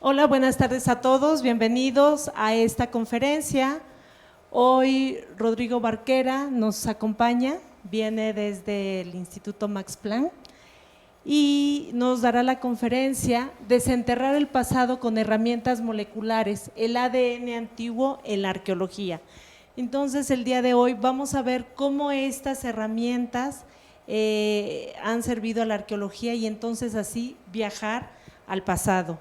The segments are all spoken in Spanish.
Hola, buenas tardes a todos, bienvenidos a esta conferencia. Hoy Rodrigo Barquera nos acompaña, viene desde el Instituto Max Planck y nos dará la conferencia Desenterrar el pasado con herramientas moleculares, el ADN antiguo en la arqueología. Entonces, el día de hoy vamos a ver cómo estas herramientas han servido a la arqueología y entonces así viajar al pasado.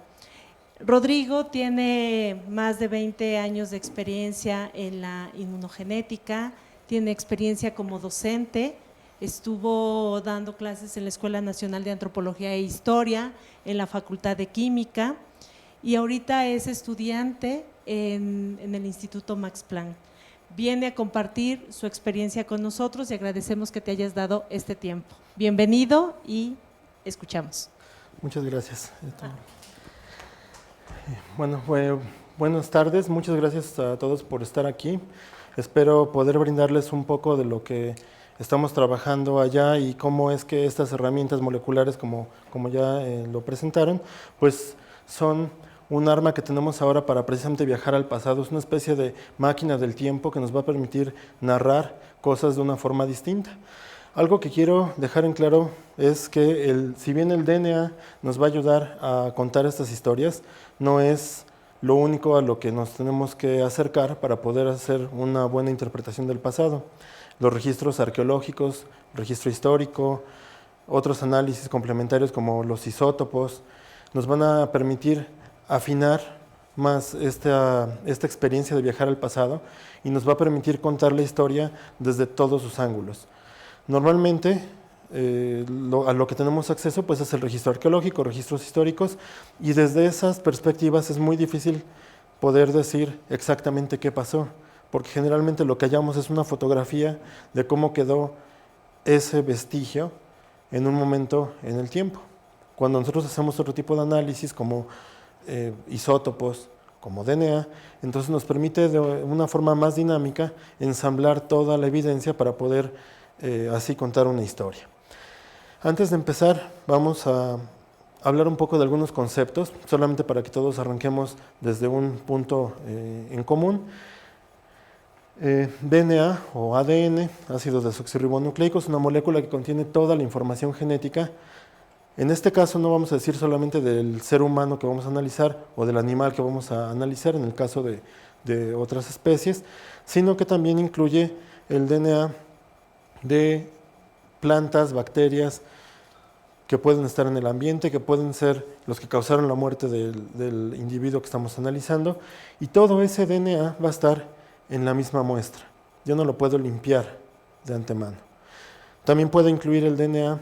Rodrigo tiene más de 20 años de experiencia en la inmunogenética, tiene experiencia como docente, estuvo dando clases en la Escuela Nacional de Antropología e Historia, en la Facultad de Química y ahorita es estudiante en el Instituto Max Planck. Viene a compartir su experiencia con nosotros y agradecemos que te hayas dado este tiempo. Bienvenido y escuchamos. Muchas gracias. Bueno, buenas tardes, muchas gracias a todos por estar aquí. Espero poder brindarles un poco de lo que estamos trabajando allá y cómo es que estas herramientas moleculares, como ya lo presentaron, pues son un arma que tenemos ahora para precisamente viajar al pasado. Es una especie de máquina del tiempo que nos va a permitir narrar cosas de una forma distinta. Algo que quiero dejar en claro es que si bien el DNA nos va a ayudar a contar estas historias, no es lo único a lo que nos tenemos que acercar para poder hacer una buena interpretación del pasado. Los registros arqueológicos, registro histórico, otros análisis complementarios como los isótopos, nos van a permitir afinar más esta experiencia de viajar al pasado y nos va a permitir contar la historia desde todos sus ángulos. Normalmente, a lo que tenemos acceso pues, es el registro arqueológico, registros históricos, y desde esas perspectivas es muy difícil poder decir exactamente qué pasó, porque generalmente lo que hallamos es una fotografía de cómo quedó ese vestigio en un momento en el tiempo. Cuando nosotros hacemos otro tipo de análisis, como isótopos, como DNA, entonces nos permite de una forma más dinámica ensamblar toda la evidencia para poder así contar una historia. Antes de empezar, vamos a hablar un poco de algunos conceptos, solamente para que todos arranquemos desde un punto en común. DNA o ADN, ácido desoxirribonucleico, es una molécula que contiene toda la información genética. En este caso no vamos a decir solamente del ser humano que vamos a analizar o del animal que vamos a analizar en el caso de otras especies, sino que también incluye el DNA de plantas, bacterias que pueden estar en el ambiente, que pueden ser los que causaron la muerte del individuo que estamos analizando, y todo ese DNA va a estar en la misma muestra. Yo no lo puedo limpiar de antemano. También puedo incluir el DNA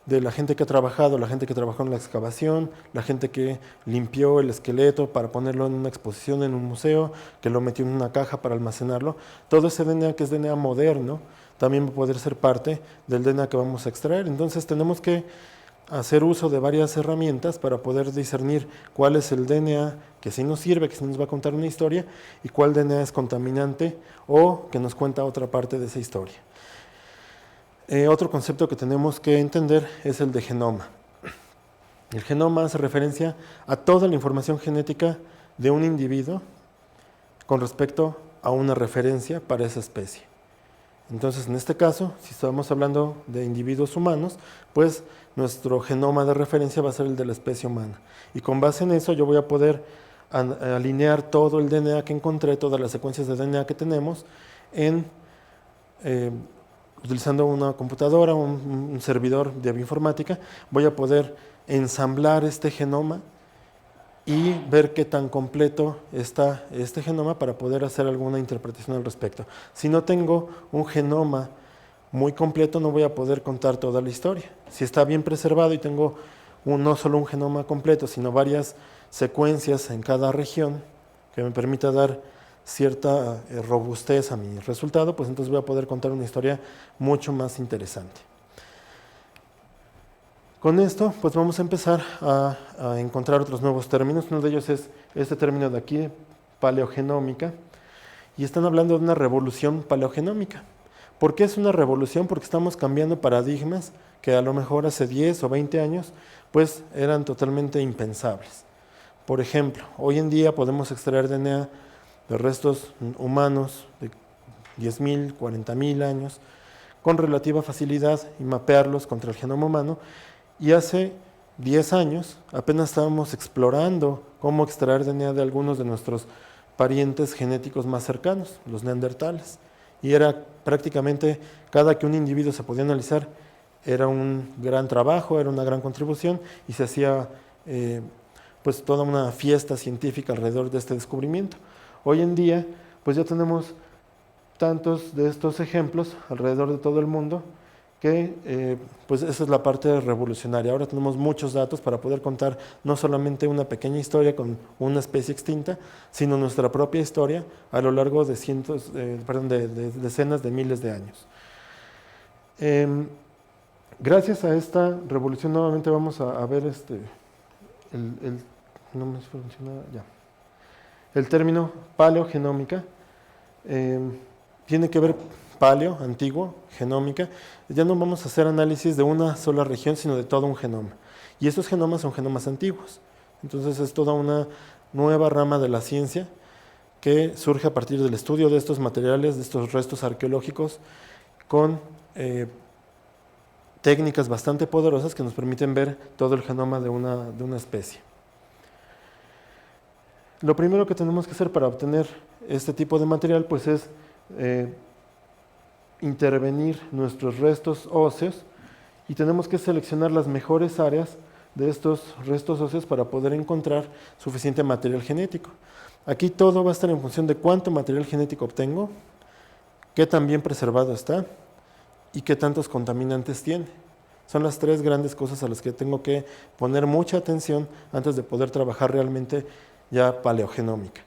de la gente que ha trabajado, la gente que trabajó en la excavación, la gente que limpió el esqueleto para ponerlo en una exposición en un museo, que lo metió en una caja para almacenarlo. Todo ese DNA que es DNA moderno también va a poder ser parte del DNA que vamos a extraer. Entonces tenemos que hacer uso de varias herramientas para poder discernir cuál es el DNA que sí nos sirve, que sí nos va a contar una historia, y cuál DNA es contaminante o que nos cuenta otra parte de esa historia. Otro concepto que tenemos que entender es el de genoma. El genoma hace referencia a toda la información genética de un individuo con respecto a una referencia para esa especie. Entonces, en este caso, si estamos hablando de individuos humanos, pues nuestro genoma de referencia va a ser el de la especie humana. Y con base en eso yo voy a poder alinear todo el DNA que encontré, todas las secuencias de DNA que tenemos, utilizando una computadora, un servidor de bioinformática, voy a poder ensamblar este genoma y ver qué tan completo está este genoma para poder hacer alguna interpretación al respecto. Si no tengo un genoma muy completo, no voy a poder contar toda la historia. Si está bien preservado y tengo no solo un genoma completo, sino varias secuencias en cada región que me permita dar cierta robustez a mi resultado, pues entonces voy a poder contar una historia mucho más interesante. Con esto, pues vamos a empezar a encontrar otros nuevos términos. Uno de ellos es este término de aquí, paleogenómica, y están hablando de una revolución paleogenómica. ¿Por qué es una revolución? Porque estamos cambiando paradigmas que a lo mejor hace 10 o 20 años, pues eran totalmente impensables. Por ejemplo, hoy en día podemos extraer DNA de restos humanos de 10.000, 40.000 años con relativa facilidad y mapearlos contra el genoma humano. Y hace 10 años apenas estábamos explorando cómo extraer DNA de algunos de nuestros parientes genéticos más cercanos, los neandertales. Y era prácticamente, cada que un individuo se podía analizar, era un gran trabajo, era una gran contribución y se hacía pues toda una fiesta científica alrededor de este descubrimiento. Hoy en día pues ya tenemos tantos de estos ejemplos alrededor de todo el mundo que pues esa es la parte revolucionaria. Ahora tenemos muchos datos para poder contar no solamente una pequeña historia con una especie extinta, sino nuestra propia historia a lo largo de de decenas de miles de años. Gracias a esta revolución nuevamente vamos a ver no me funciona ya. El término paleogenómica tiene que ver paleo, antiguo, genómica. Ya no vamos a hacer análisis de una sola región, sino de todo un genoma. Y estos genomas son genomas antiguos. Entonces es toda una nueva rama de la ciencia que surge a partir del estudio de estos materiales, de estos restos arqueológicos, con técnicas bastante poderosas que nos permiten ver todo el genoma de una especie. Lo primero que tenemos que hacer para obtener este tipo de material pues es intervenir nuestros restos óseos y tenemos que seleccionar las mejores áreas de estos restos óseos para poder encontrar suficiente material genético. Aquí todo va a estar en función de cuánto material genético obtengo, qué tan bien preservado está y qué tantos contaminantes tiene. Son las tres grandes cosas a las que tengo que poner mucha atención antes de poder trabajar realmente ya paleogenómica.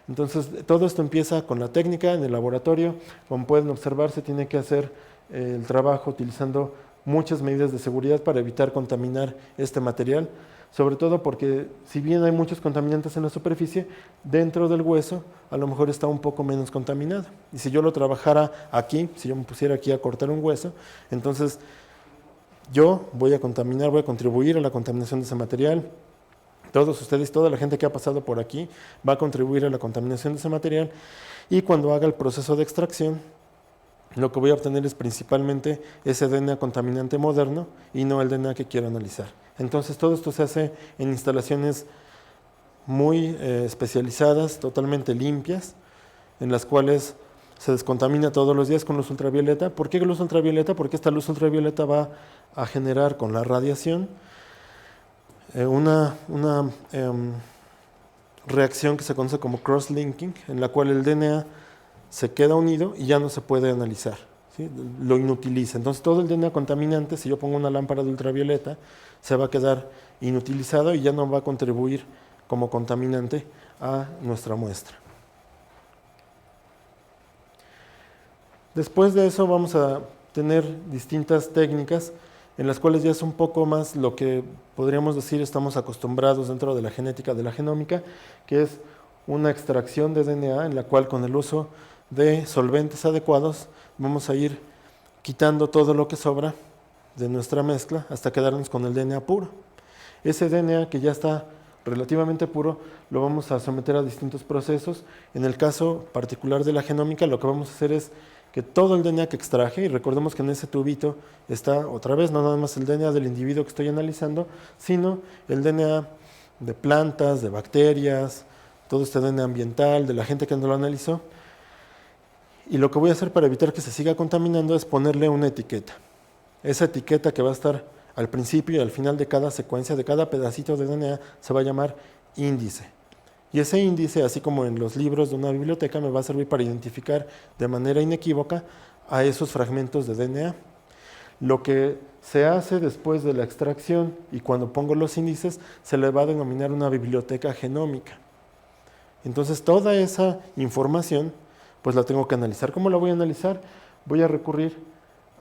Entonces, todo esto empieza con la técnica en el laboratorio. Como pueden observar, se tiene que hacer el trabajo utilizando muchas medidas de seguridad para evitar contaminar este material, sobre todo porque si bien hay muchos contaminantes en la superficie, dentro del hueso a lo mejor está un poco menos contaminado. Y si yo lo trabajara aquí, si yo me pusiera aquí a cortar un hueso, entonces yo voy a contaminar, voy a contribuir a la contaminación de ese material. Todos ustedes, toda la gente que ha pasado por aquí va a contribuir a la contaminación de ese material y cuando haga el proceso de extracción, lo que voy a obtener es principalmente ese DNA contaminante moderno y no el DNA que quiero analizar. Entonces todo esto se hace en instalaciones muy especializadas, totalmente limpias, en las cuales se descontamina todos los días con luz ultravioleta. ¿Por qué luz ultravioleta? Porque esta luz ultravioleta va a generar con la radiación una reacción que se conoce como cross-linking, en la cual el DNA se queda unido y ya no se puede analizar, ¿sí? Lo inutiliza. Entonces todo el DNA contaminante, si yo pongo una lámpara de ultravioleta, se va a quedar inutilizado y ya no va a contribuir como contaminante a nuestra muestra. Después de eso vamos a tener distintas técnicas en las cuales ya es un poco más lo que podríamos decir estamos acostumbrados dentro de la genética, de la genómica, que es una extracción de DNA en la cual con el uso de solventes adecuados vamos a ir quitando todo lo que sobra de nuestra mezcla hasta quedarnos con el DNA puro. Ese DNA que ya está relativamente puro lo vamos a someter a distintos procesos. En el caso particular de la genómica lo que vamos a hacer es que todo el DNA que extraje, y recordemos que en ese tubito está otra vez no nada más el DNA del individuo que estoy analizando, sino el DNA de plantas, de bacterias, todo este DNA ambiental, de la gente que no lo analizó. Y lo que voy a hacer para evitar que se siga contaminando es ponerle una etiqueta. Esa etiqueta que va a estar al principio y al final de cada secuencia, de cada pedacito de DNA, se va a llamar índice. Y ese índice, así como en los libros de una biblioteca, me va a servir para identificar de manera inequívoca a esos fragmentos de DNA. Lo que se hace después de la extracción y cuando pongo los índices, se le va a denominar una biblioteca genómica. Entonces, toda esa información, pues la tengo que analizar. ¿Cómo la voy a analizar? Voy a recurrir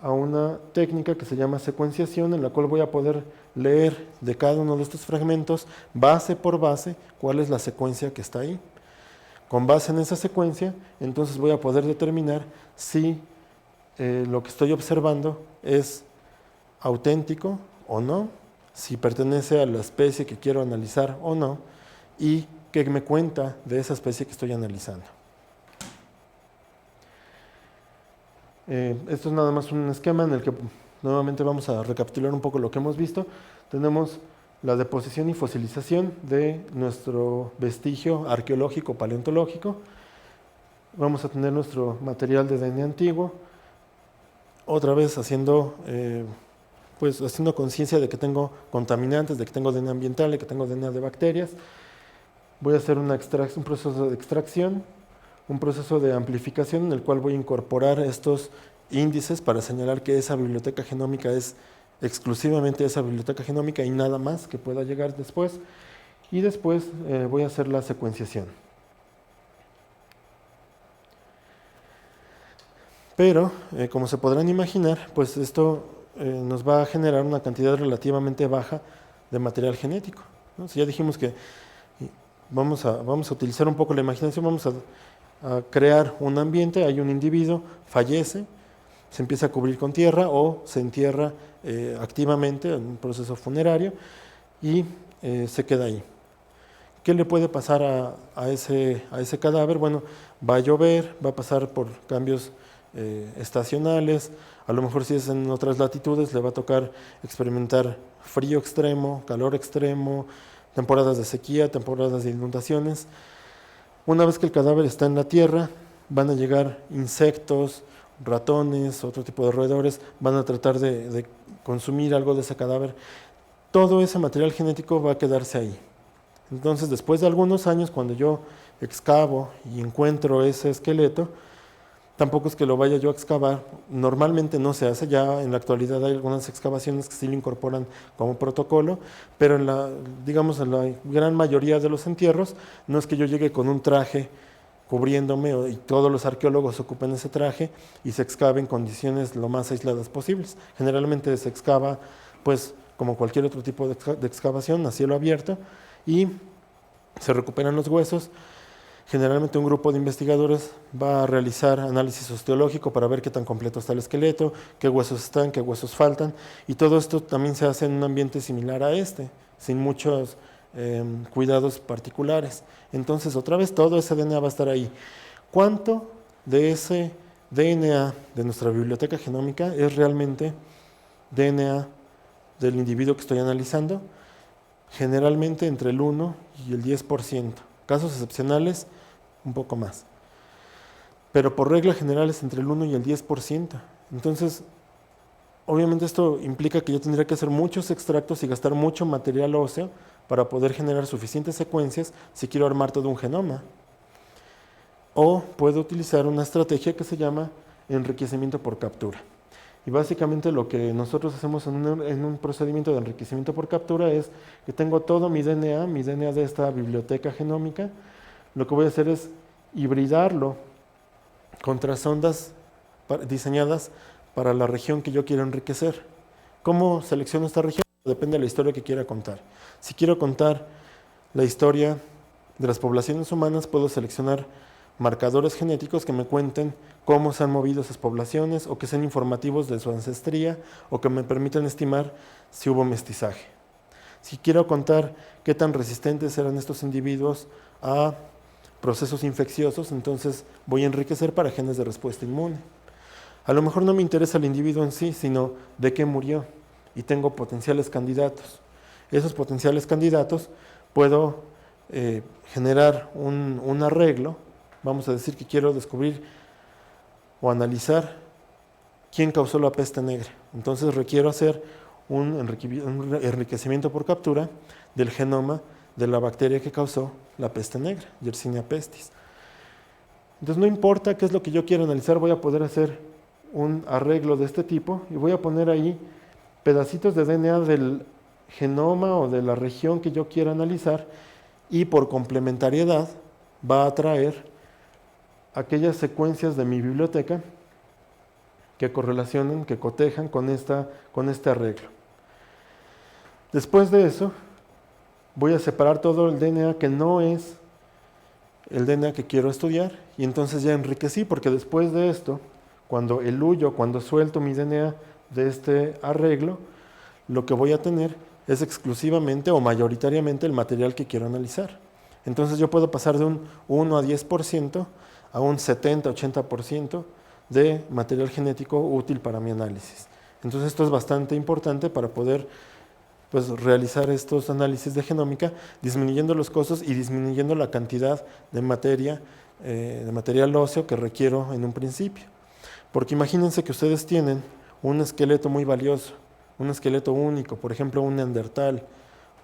a una técnica que se llama secuenciación, en la cual voy a poder leer de cada uno de estos fragmentos, base por base, cuál es la secuencia que está ahí. Con base en esa secuencia, entonces voy a poder determinar si lo que estoy observando es auténtico o no, si pertenece a la especie que quiero analizar o no, y qué me cuenta de esa especie que estoy analizando. Esto es nada más un esquema en el que nuevamente vamos a recapitular un poco lo que hemos visto. Tenemos la deposición y fosilización de nuestro vestigio arqueológico paleontológico. Vamos a tener nuestro material de DNA antiguo, otra vez haciendo conciencia de que tengo contaminantes, de que tengo DNA ambiental, de que tengo DNA de bacterias. Voy a hacer un proceso de extracción, un proceso de amplificación en el cual voy a incorporar estos índices para señalar que esa biblioteca genómica es exclusivamente esa biblioteca genómica y nada más que pueda llegar después. Y después voy a hacer la secuenciación. Pero, como se podrán imaginar, pues esto nos va a generar una cantidad relativamente baja de material genético, ¿no? Si ya dijimos que vamos a utilizar un poco la imaginación, vamos a crear un ambiente, hay un individuo, fallece, se empieza a cubrir con tierra o se entierra activamente en un proceso funerario y se queda ahí. ¿Qué le puede pasar a ese cadáver? Bueno, va a llover, va a pasar por cambios estacionales, a lo mejor si es en otras latitudes le va a tocar experimentar frío extremo, calor extremo, temporadas de sequía, temporadas de inundaciones. Una vez que el cadáver está en la tierra, van a llegar insectos, ratones, otro tipo de roedores, van a tratar de consumir algo de ese cadáver. Todo ese material genético va a quedarse ahí. Entonces, después de algunos años, cuando yo excavo y encuentro ese esqueleto, tampoco es que lo vaya yo a excavar, normalmente no se hace, ya en la actualidad hay algunas excavaciones que sí lo incorporan como protocolo, pero en la gran mayoría de los entierros no es que yo llegue con un traje cubriéndome y todos los arqueólogos ocupen ese traje y se excave en condiciones lo más aisladas posibles. Generalmente se excava pues como cualquier otro tipo de excavación a cielo abierto y se recuperan los huesos. Generalmente un grupo de investigadores va a realizar análisis osteológico para ver qué tan completo está el esqueleto, qué huesos están, qué huesos faltan, y todo esto también se hace en un ambiente similar a este, sin muchos cuidados particulares. Entonces, otra vez, todo ese DNA va a estar ahí. ¿Cuánto de ese DNA de nuestra biblioteca genómica es realmente DNA del individuo que estoy analizando? Generalmente entre el 1 y el 10%. Casos excepcionales, un poco más. Pero por regla general es entre el 1 y el 10%. Entonces, obviamente esto implica que yo tendría que hacer muchos extractos y gastar mucho material óseo para poder generar suficientes secuencias si quiero armar todo un genoma. O puedo utilizar una estrategia que se llama enriquecimiento por captura. Y básicamente lo que nosotros hacemos en un procedimiento de enriquecimiento por captura es que tengo todo mi DNA de esta biblioteca genómica. Lo que voy a hacer es hibridarlo con trasondas diseñadas para la región que yo quiero enriquecer. ¿Cómo selecciono esta región? Depende de la historia que quiera contar. Si quiero contar la historia de las poblaciones humanas, puedo seleccionar marcadores genéticos que me cuenten cómo se han movido esas poblaciones o que sean informativos de su ancestría o que me permitan estimar si hubo mestizaje. Si quiero contar qué tan resistentes eran estos individuos a procesos infecciosos, entonces voy a enriquecer para genes de respuesta inmune. A lo mejor no me interesa el individuo en sí, sino de qué murió y tengo potenciales candidatos. Esos potenciales candidatos puedo generar un arreglo. Vamos a decir que quiero descubrir o analizar quién causó la peste negra. Entonces requiero hacer un enriquecimiento por captura del genoma de la bacteria que causó la peste negra, Yersinia pestis. Entonces no importa qué es lo que yo quiero analizar, voy a poder hacer un arreglo de este tipo y voy a poner ahí pedacitos de DNA del genoma o de la región que yo quiera analizar y por complementariedad va a traer aquellas secuencias de mi biblioteca que correlacionen, que cotejan con este arreglo. Después de eso, voy a separar todo el DNA que no es el DNA que quiero estudiar y entonces ya enriquecí, porque después de esto, cuando suelto mi DNA de este arreglo, lo que voy a tener es exclusivamente o mayoritariamente el material que quiero analizar. Entonces yo puedo pasar de un 1 a 10% a un 70-80% de material genético útil para mi análisis. Entonces esto es bastante importante para poder pues, realizar estos análisis de genómica, disminuyendo los costos y disminuyendo la cantidad de material óseo que requiero en un principio. Porque imagínense que ustedes tienen un esqueleto muy valioso, un esqueleto único, por ejemplo un neandertal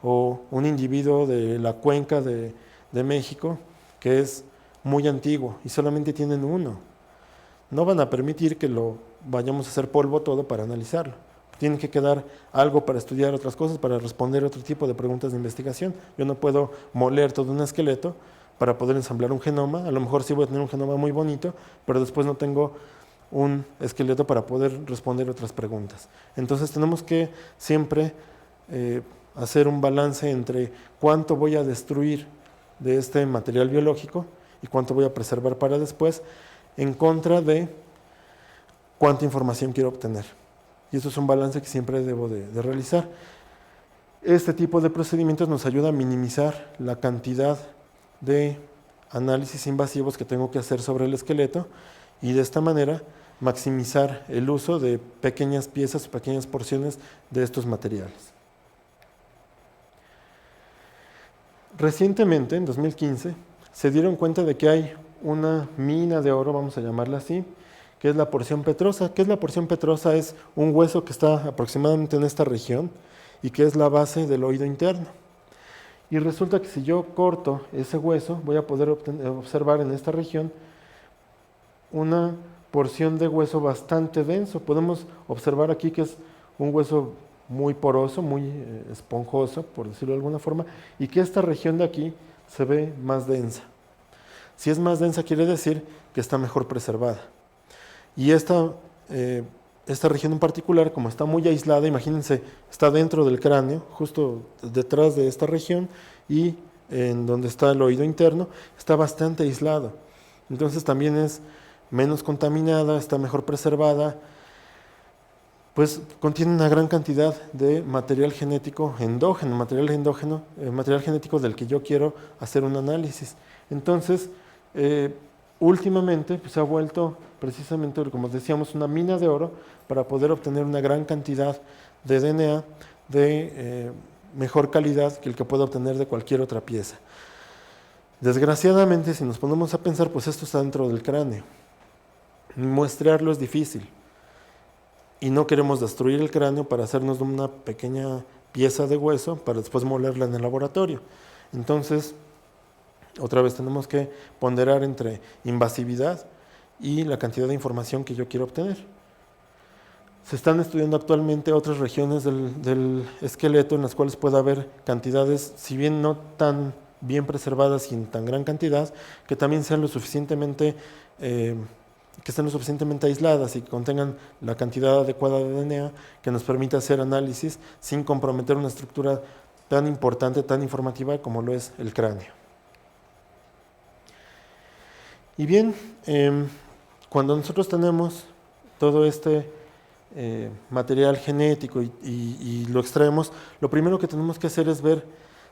o un individuo de la cuenca de México que es muy antiguo y solamente tienen uno. No van a permitir que lo vayamos a hacer polvo todo para analizarlo. Tiene que quedar algo para estudiar otras cosas, para responder otro tipo de preguntas de investigación. Yo no puedo moler todo un esqueleto para poder ensamblar un genoma. A lo mejor sí voy a tener un genoma muy bonito, pero después no tengo un esqueleto para poder responder otras preguntas. Entonces tenemos que siempre hacer un balance entre cuánto voy a destruir de este material biológico y cuánto voy a preservar para después, en contra de cuánta información quiero obtener. Y eso es un balance que siempre debo de realizar. Este tipo de procedimientos nos ayuda a minimizar la cantidad de análisis invasivos que tengo que hacer sobre el esqueleto y de esta manera maximizar el uso de pequeñas piezas o pequeñas porciones de estos materiales. Recientemente, en 2015, se dieron cuenta de que hay una mina de oro, vamos a llamarla así, que es la porción petrosa. ¿Qué es la porción petrosa? Es un hueso que está aproximadamente en esta región y que es la base del oído interno. Y resulta que si yo corto ese hueso, voy a poder observar en esta región una porción de hueso bastante denso. Podemos observar aquí que es un hueso muy poroso, muy esponjoso, por decirlo de alguna forma, y que esta región de aquí se ve más densa. Si es más densa quiere decir que está mejor preservada. Y esta región en particular, como está muy aislada, imagínense, está dentro del cráneo, justo detrás de esta región, y en donde está el oído interno, está bastante aislado. Entonces también es menos contaminada, está mejor preservada, pues contiene una gran cantidad de material genético endógeno, material genético del que yo quiero hacer un análisis. Entonces, últimamente pues, se ha vuelto precisamente, como decíamos, una mina de oro para poder obtener una gran cantidad de DNA de mejor calidad que el que puedo obtener de cualquier otra pieza. Desgraciadamente, si nos ponemos a pensar, pues esto está dentro del cráneo. Muestrearlo es difícil y no queremos destruir el cráneo para hacernos una pequeña pieza de hueso para después molerla en el laboratorio. Entonces, otra vez tenemos que ponderar entre invasividad y la cantidad de información que yo quiero obtener. Se están estudiando actualmente otras regiones del esqueleto en las cuales puede haber cantidades, si bien no tan bien preservadas y en tan gran cantidad, que también sean lo suficientemente que estén lo suficientemente aisladas y que contengan la cantidad adecuada de DNA que nos permita hacer análisis sin comprometer una estructura tan importante, tan informativa como lo es el cráneo. Y bien, cuando nosotros tenemos todo este material genético y lo extraemos, lo primero que tenemos que hacer es ver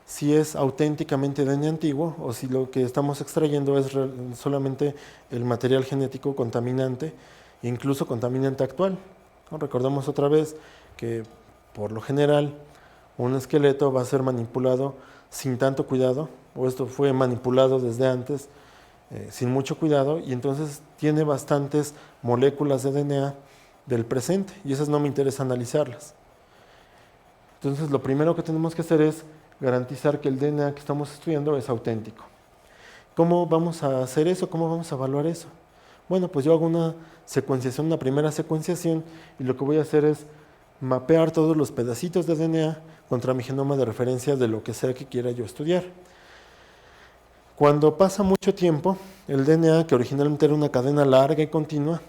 si es auténticamente DNA antiguo o si lo que estamos extrayendo es solamente el material genético contaminante, incluso contaminante actual. ¿No? Recordemos otra vez que por lo general un esqueleto va a ser manipulado sin tanto cuidado, o esto fue manipulado desde antes sin mucho cuidado, y entonces tiene bastantes moléculas de DNA del presente, y esas no me interesa analizarlas. Entonces lo primero que tenemos que hacer es garantizar que el DNA que estamos estudiando es auténtico. ¿Cómo vamos a hacer eso? ¿Cómo vamos a evaluar eso? Bueno, pues yo hago una secuenciación, una primera secuenciación, y lo que voy a hacer es mapear todos los pedacitos de DNA contra mi genoma de referencia de lo que sea que quiera yo estudiar. Cuando pasa mucho tiempo, el DNA, que originalmente era una cadena larga y continua,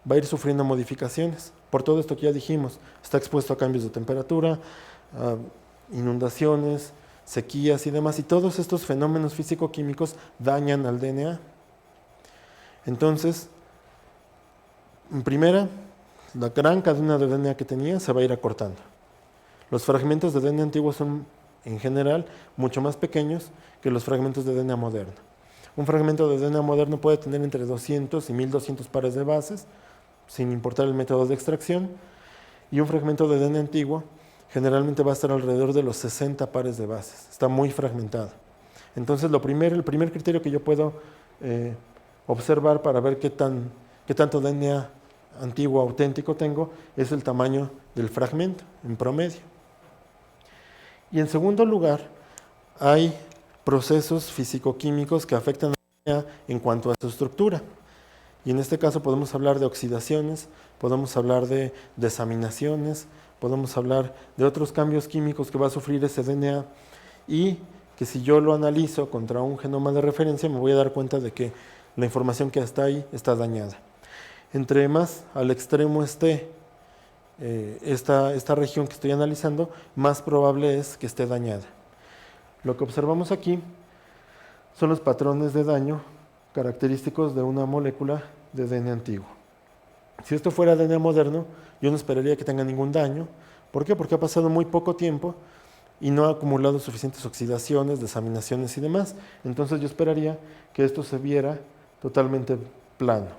va a ir sufriendo modificaciones. Por todo esto que ya dijimos, está expuesto a cambios de temperatura, a inundaciones, sequías y demás, y todos estos fenómenos físico-químicos dañan al DNA. Entonces, en primera, la gran cadena de DNA que tenía se va a ir acortando. Los fragmentos de DNA antiguos son en general mucho más pequeños que los fragmentos de DNA moderno. Un fragmento de DNA moderno puede tener entre 200 y 1200 pares de bases, sin importar el método de extracción, y un fragmento de DNA antiguo generalmente va a estar alrededor de los 60 pares de bases. Está muy fragmentado. Entonces, el primer criterio que yo puedo observar para ver qué tanto DNA antiguo auténtico tengo es el tamaño del fragmento en promedio. Y en segundo lugar, hay procesos físico-químicos que afectan al DNA en cuanto a su estructura. Y en este caso podemos hablar de oxidaciones, podemos hablar de desaminaciones, podemos hablar de otros cambios químicos que va a sufrir ese DNA y que si yo lo analizo contra un genoma de referencia me voy a dar cuenta de que la información que está ahí está dañada. Entre más al extremo esté esta región que estoy analizando, más probable es que esté dañada. Lo que observamos aquí son los patrones de daño característicos de una molécula de DNA antiguo. Si esto fuera DNA moderno, yo no esperaría que tenga ningún daño. ¿Por qué? Porque ha pasado muy poco tiempo y no ha acumulado suficientes oxidaciones, desaminaciones y demás. Entonces yo esperaría que esto se viera totalmente plano.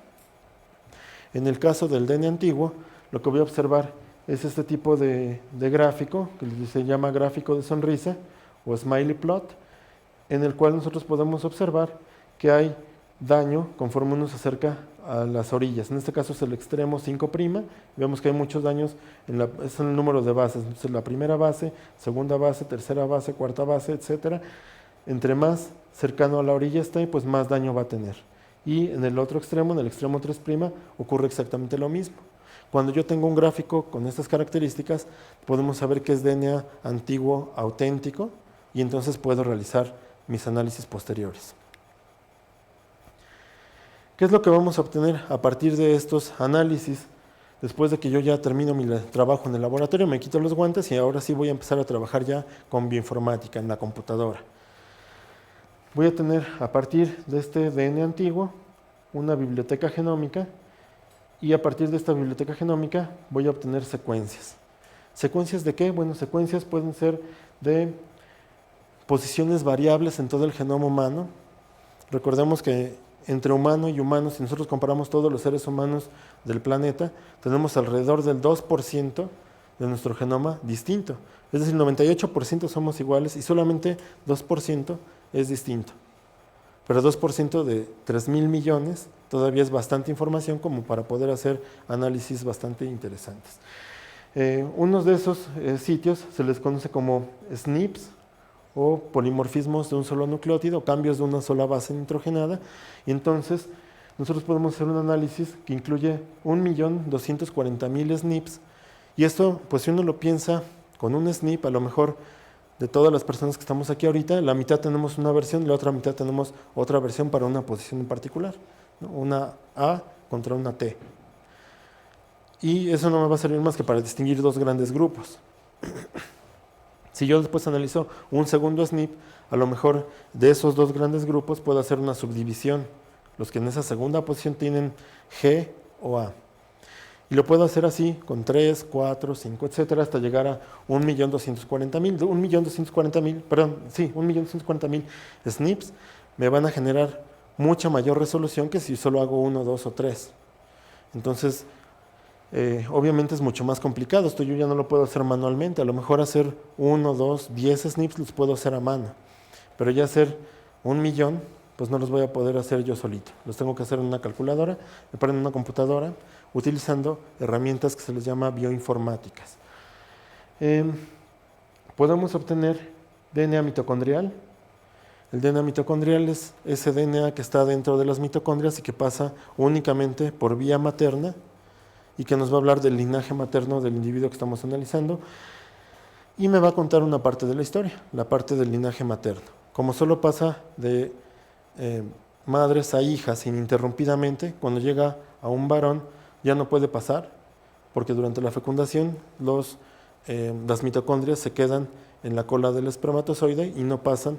En el caso del DNA antiguo, lo que voy a observar es este tipo de gráfico, que se llama gráfico de sonrisa o smiley plot, en el cual nosotros podemos observar que hay daño conforme uno se acerca a las orillas. En este caso es el extremo 5', vemos que hay muchos daños, es el número de bases, entonces la primera base, segunda base, tercera base, cuarta base, etc. Entre más cercano a la orilla esté, pues más daño va a tener. Y en el otro extremo, en el extremo 3', ocurre exactamente lo mismo. Cuando yo tengo un gráfico con estas características, podemos saber que es DNA antiguo auténtico y entonces puedo realizar mis análisis posteriores. ¿Qué es lo que vamos a obtener a partir de estos análisis? Después de que yo ya termino mi trabajo en el laboratorio, me quito los guantes y ahora sí voy a empezar a trabajar ya con bioinformática en la computadora. Voy a tener a partir de este DNA antiguo una biblioteca genómica y a partir de esta biblioteca genómica voy a obtener secuencias. ¿Secuencias de qué? Bueno, secuencias pueden ser de posiciones variables en todo el genoma humano. Recordemos que entre humano y humano, si nosotros comparamos todos los seres humanos del planeta, tenemos alrededor del 2% de nuestro genoma distinto. Es decir, 98% somos iguales y solamente 2% es distinto. Pero 2% de 3,000 millones todavía es bastante información como para poder hacer análisis bastante interesantes. Unos de esos sitios se les conoce como SNPs, o polimorfismos de un solo nucleótido, cambios de una sola base nitrogenada, y entonces nosotros podemos hacer un análisis que incluye 1.240.000 SNPs, y esto, pues si uno lo piensa con un SNP, a lo mejor de todas las personas que estamos aquí ahorita, la mitad tenemos una versión y la otra mitad tenemos otra versión para una posición en particular, ¿no? Una A contra una T. Y eso no me va a servir más que para distinguir dos grandes grupos. Si yo después analizo un segundo SNP, a lo mejor de esos dos grandes grupos puedo hacer una subdivisión, los que en esa segunda posición tienen G o A. Y lo puedo hacer así con 3, 4, 5, etcétera, hasta llegar a 1.240.000. 1.240.000 SNPs me van a generar mucha mayor resolución que si solo hago 1, 2 o 3. Entonces, obviamente es mucho más complicado, esto yo ya no lo puedo hacer manualmente, a lo mejor hacer 1, 2, 10 SNPs los puedo hacer a mano, pero ya hacer 1.000.000, pues no los voy a poder hacer yo solito, los tengo que hacer en una calculadora, en una computadora, utilizando herramientas que se les llama bioinformáticas. Podemos obtener DNA mitocondrial. El DNA mitocondrial es ese DNA que está dentro de las mitocondrias y que pasa únicamente por vía materna, y que nos va a hablar del linaje materno del individuo que estamos analizando, y me va a contar una parte de la historia, la parte del linaje materno. Como solo pasa de madres a hijas ininterrumpidamente, cuando llega a un varón ya no puede pasar, porque durante la fecundación las mitocondrias se quedan en la cola del espermatozoide y no pasan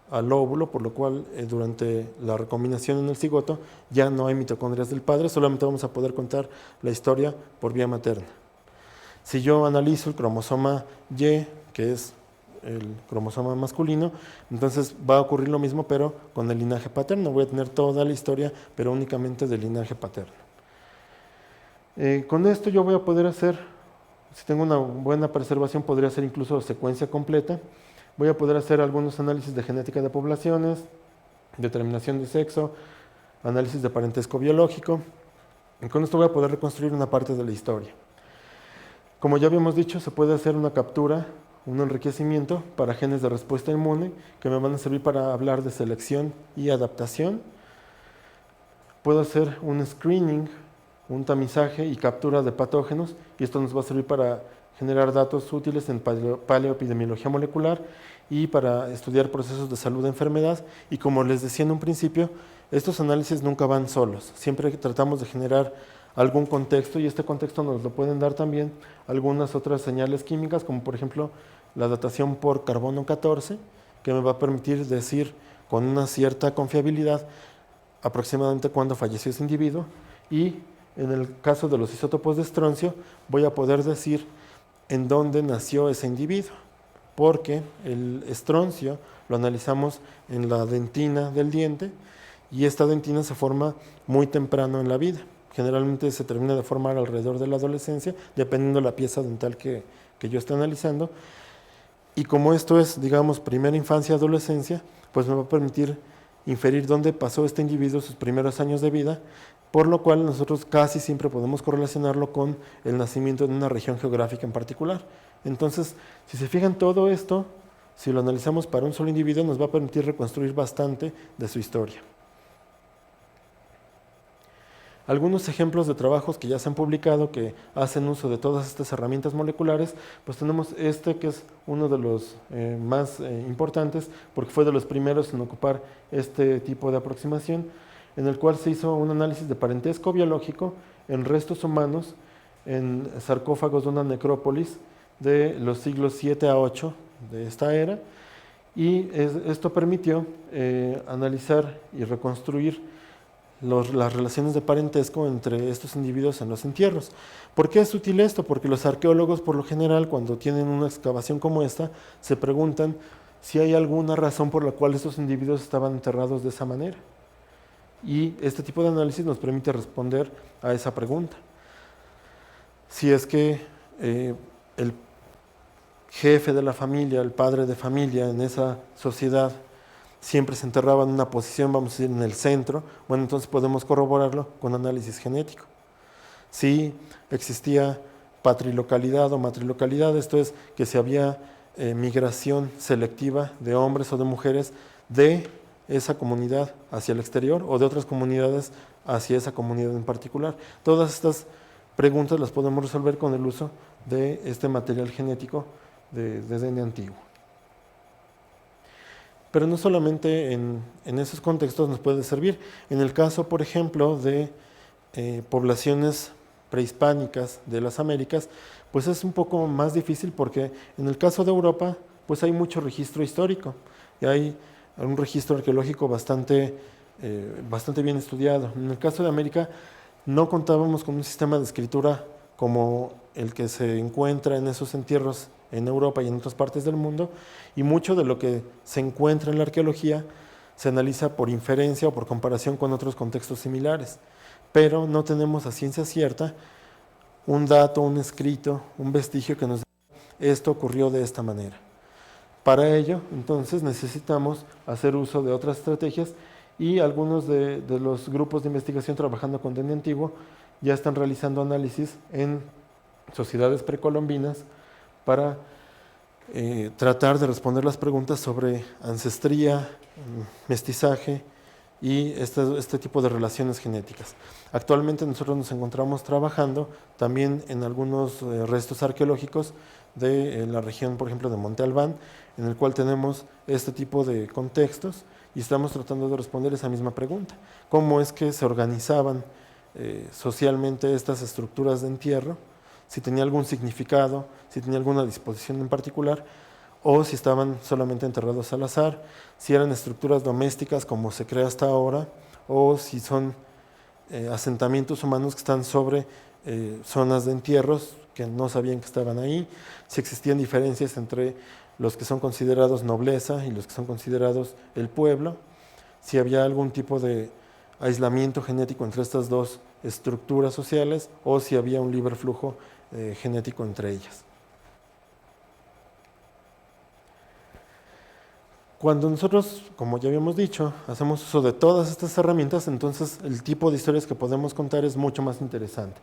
al óvulo, por lo cual durante la recombinación en el cigoto ya no hay mitocondrias del padre, solamente vamos a poder contar la historia por vía materna. Si yo analizo el cromosoma Y, que es el cromosoma masculino, entonces va a ocurrir lo mismo, pero con el linaje paterno. Voy a tener toda la historia, pero únicamente del linaje paterno. Con esto yo voy a poder hacer, si tengo una buena preservación, podría hacer incluso secuencia completa. Voy a poder hacer algunos análisis de genética de poblaciones, determinación de sexo, análisis de parentesco biológico. Y con esto voy a poder reconstruir una parte de la historia. Como ya habíamos dicho, se puede hacer una captura, un enriquecimiento para genes de respuesta inmune que me van a servir para hablar de selección y adaptación. Puedo hacer un screening, un tamizaje y captura de patógenos, y esto nos va a servir para generar datos útiles en paleoepidemiología molecular y para estudiar procesos de salud de enfermedad. Y como les decía en un principio, estos análisis nunca van solos, siempre tratamos de generar algún contexto, y este contexto nos lo pueden dar también algunas otras señales químicas, como por ejemplo la datación por carbono 14, que me va a permitir decir con una cierta confiabilidad aproximadamente cuándo falleció ese individuo, y en el caso de los isótopos de estroncio voy a poder decir en dónde nació ese individuo, porque el estroncio lo analizamos en la dentina del diente, y esta dentina se forma muy temprano en la vida. Generalmente se termina de formar alrededor de la adolescencia, dependiendo de la pieza dental que yo esté analizando. Y como esto es, digamos, primera infancia, adolescencia, pues me va a permitir inferir dónde pasó este individuo sus primeros años de vida, por lo cual nosotros casi siempre podemos correlacionarlo con el nacimiento en una región geográfica en particular. Entonces, si se fijan, todo esto, si lo analizamos para un solo individuo, nos va a permitir reconstruir bastante de su historia. Algunos ejemplos de trabajos que ya se han publicado que hacen uso de todas estas herramientas moleculares, pues tenemos este que es uno de los más importantes, porque fue de los primeros en ocupar este tipo de aproximación, en el cual se hizo un análisis de parentesco biológico en restos humanos en sarcófagos de una necrópolis de los siglos 7 a 8 de esta era, y esto permitió analizar y reconstruir las relaciones de parentesco entre estos individuos en los entierros. ¿Por qué es útil esto? Porque los arqueólogos, por lo general, cuando tienen una excavación como esta, se preguntan si hay alguna razón por la cual estos individuos estaban enterrados de esa manera. Y este tipo de análisis nos permite responder a esa pregunta. Si es que el jefe de la familia, el padre de familia en esa sociedad, siempre se enterraba en una posición, vamos a decir, en el centro, bueno, entonces podemos corroborarlo con análisis genético. Si existía patrilocalidad o matrilocalidad, esto es que si había migración selectiva de hombres o de mujeres de esa comunidad hacia el exterior o de otras comunidades hacia esa comunidad en particular. Todas estas preguntas las podemos resolver con el uso de este material genético de ADN antiguo. Pero no solamente en esos contextos nos puede servir. En el caso, por ejemplo, de poblaciones prehispánicas de las Américas, pues es un poco más difícil, porque en el caso de Europa, pues hay mucho registro histórico, y hay un registro arqueológico bastante bien estudiado. En el caso de América, no contábamos con un sistema de escritura como el que se encuentra en esos entierros en Europa y en otras partes del mundo, y mucho de lo que se encuentra en la arqueología se analiza por inferencia o por comparación con otros contextos similares, pero no tenemos a ciencia cierta un dato, un escrito, un vestigio que nos diga esto ocurrió de esta manera. Para ello, entonces, necesitamos hacer uso de otras estrategias, y algunos de los grupos de investigación trabajando con ADN antiguo ya están realizando análisis en sociedades precolombinas para tratar de responder las preguntas sobre ancestría, mestizaje y este tipo de relaciones genéticas. Actualmente nosotros nos encontramos trabajando también en algunos restos arqueológicos de la región, por ejemplo, de Monte Albán, en el cual tenemos este tipo de contextos, y estamos tratando de responder esa misma pregunta: ¿cómo es que se organizaban socialmente estas estructuras de entierro? Si tenía algún significado, si tenía alguna disposición en particular, o si estaban solamente enterrados al azar, si eran estructuras domésticas como se cree hasta ahora, o si son asentamientos humanos que están sobre zonas de entierros que no sabían que estaban ahí, si existían diferencias entre los que son considerados nobleza y los que son considerados el pueblo, si había algún tipo de aislamiento genético entre estas dos estructuras sociales o si había un libre flujo genético entre ellas. Cuando nosotros, como ya habíamos dicho, hacemos uso de todas estas herramientas, entonces el tipo de historias que podemos contar es mucho más interesante.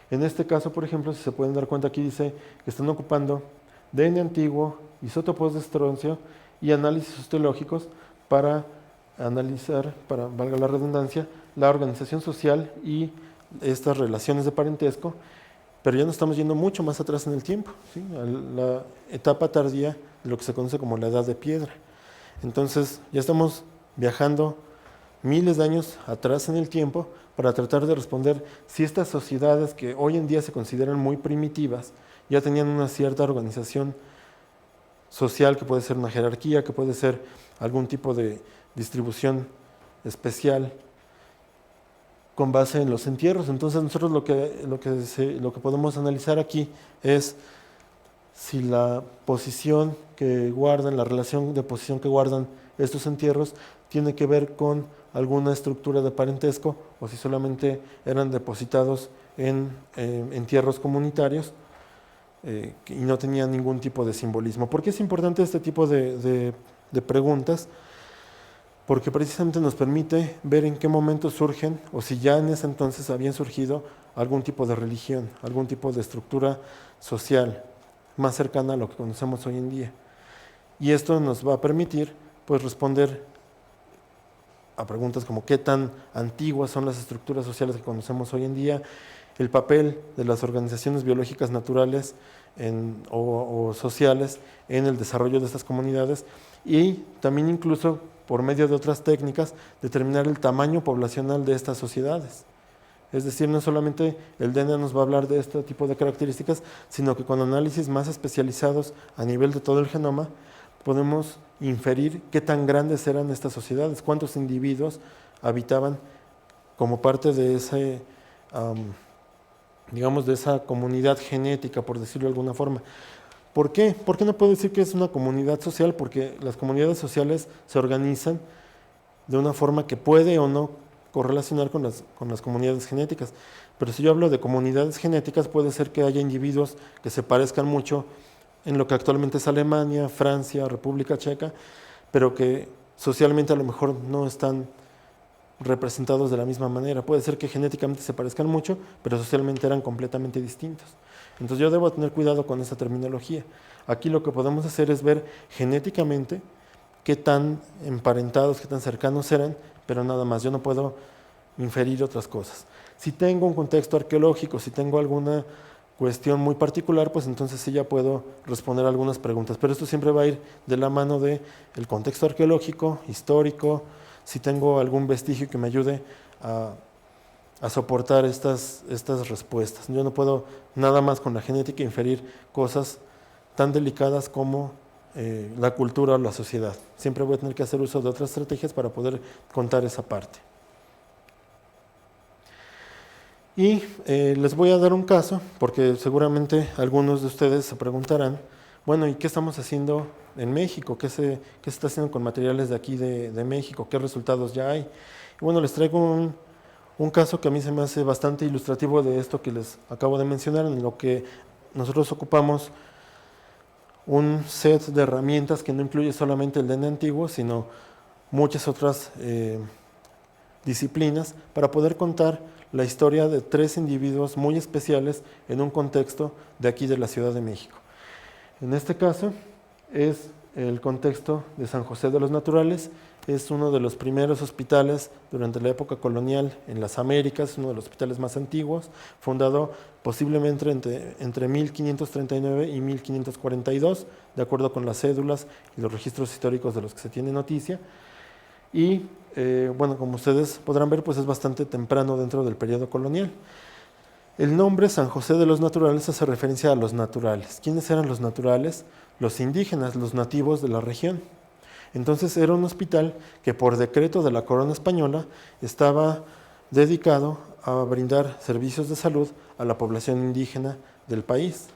En este caso, por ejemplo, si se pueden dar cuenta, aquí dice que están ocupando DNA antiguo, isótopos de estroncio y análisis osteológicos para analizar, para, valga la redundancia, la organización social y estas relaciones de parentesco, pero ya nos estamos yendo mucho más atrás en el tiempo, ¿sí? A la etapa tardía de lo que se conoce como la edad de piedra. Entonces ya estamos viajando miles de años atrás en el tiempo para tratar de responder si estas sociedades que hoy en día se consideran muy primitivas ya tenían una cierta organización social, que puede ser una jerarquía, que puede ser algún tipo de distribución especial con base en los entierros. Entonces nosotros lo que podemos analizar aquí es si la posición que guardan, la relación de posición que guardan estos entierros tiene que ver con alguna estructura de parentesco o si solamente eran depositados en entierros comunitarios y no tenían ningún tipo de simbolismo. ¿Por qué es importante este tipo de preguntas? Porque precisamente nos permite ver en qué momento surgen, o si ya en ese entonces habían surgido algún tipo de religión, algún tipo de estructura social más cercana a lo que conocemos hoy en día. Y esto nos va a permitir pues, responder a preguntas como qué tan antiguas son las estructuras sociales que conocemos hoy en día, el papel de las organizaciones biológicas naturales o sociales en el desarrollo de estas comunidades y también incluso por medio de otras técnicas determinar el tamaño poblacional de estas sociedades. Es decir, no solamente el DNA nos va a hablar de este tipo de características, sino que con análisis más especializados a nivel de todo el genoma podemos inferir qué tan grandes eran estas sociedades, cuántos individuos habitaban como parte de ese, digamos, de esa comunidad genética, por decirlo de alguna forma. ¿Por qué? ¿Por qué no puedo decir que es una comunidad social? Porque las comunidades sociales se organizan de una forma que puede o no correlacionar con las comunidades genéticas. Pero si yo hablo de comunidades genéticas, puede ser que haya individuos que se parezcan mucho en lo que actualmente es Alemania, Francia, República Checa, pero que socialmente a lo mejor no están representados de la misma manera. Puede ser que genéticamente se parezcan mucho, pero socialmente eran completamente distintos. Entonces yo debo tener cuidado con esa terminología. Aquí lo que podemos hacer es ver genéticamente qué tan emparentados, qué tan cercanos eran, pero nada más, yo no puedo inferir otras cosas. Si tengo un contexto arqueológico, si tengo alguna cuestión muy particular, pues entonces sí ya puedo responder algunas preguntas, pero esto siempre va a ir de la mano del contexto arqueológico, histórico, si tengo algún vestigio que me ayude a soportar estas respuestas. Yo no puedo nada más con la genética inferir cosas tan delicadas como la cultura o la sociedad. Siempre voy a tener que hacer uso de otras estrategias para poder contar esa parte. Y les voy a dar un caso, porque seguramente algunos de ustedes se preguntarán, bueno, ¿y qué estamos haciendo en México? ¿Qué se está haciendo con materiales de aquí de México? ¿Qué resultados ya hay? Y bueno, les traigo un caso que a mí se me hace bastante ilustrativo de esto que les acabo de mencionar, en lo que nosotros ocupamos un set de herramientas que no incluye solamente el DNA antiguo, sino muchas otras disciplinas para poder contar la historia de 3 individuos muy especiales en un contexto de aquí de la Ciudad de México. En este caso es el contexto de San José de los Naturales, es uno de los primeros hospitales durante la época colonial en las Américas, uno de los hospitales más antiguos, fundado posiblemente entre 1539 y 1542, de acuerdo con las cédulas y los registros históricos de los que se tiene noticia. Y bueno, como ustedes podrán ver, pues es bastante temprano dentro del periodo colonial. El nombre San José de los Naturales hace referencia a los naturales. ¿Quiénes eran los naturales? Los indígenas, los nativos de la región. Entonces era un hospital que por decreto de la corona española estaba dedicado a brindar servicios de salud a la población indígena del país.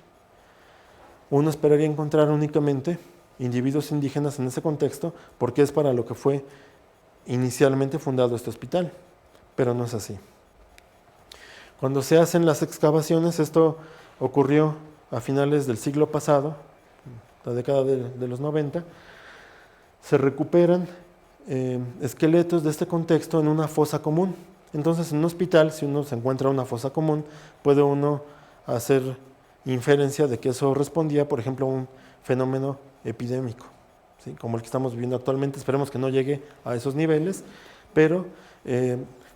Uno esperaría encontrar únicamente individuos indígenas en ese contexto, porque es para lo que fue inicialmente fundado este hospital, pero no es así. Cuando se hacen las excavaciones, esto ocurrió a finales del siglo pasado, la década de los 90, se recuperan esqueletos de este contexto en una fosa común. Entonces, en un hospital, si uno se encuentra una fosa común, puede uno hacer inferencia de que eso respondía, por ejemplo, a un fenómeno epidémico, ¿sí? Como el que estamos viviendo actualmente. Esperemos que no llegue a esos niveles, pero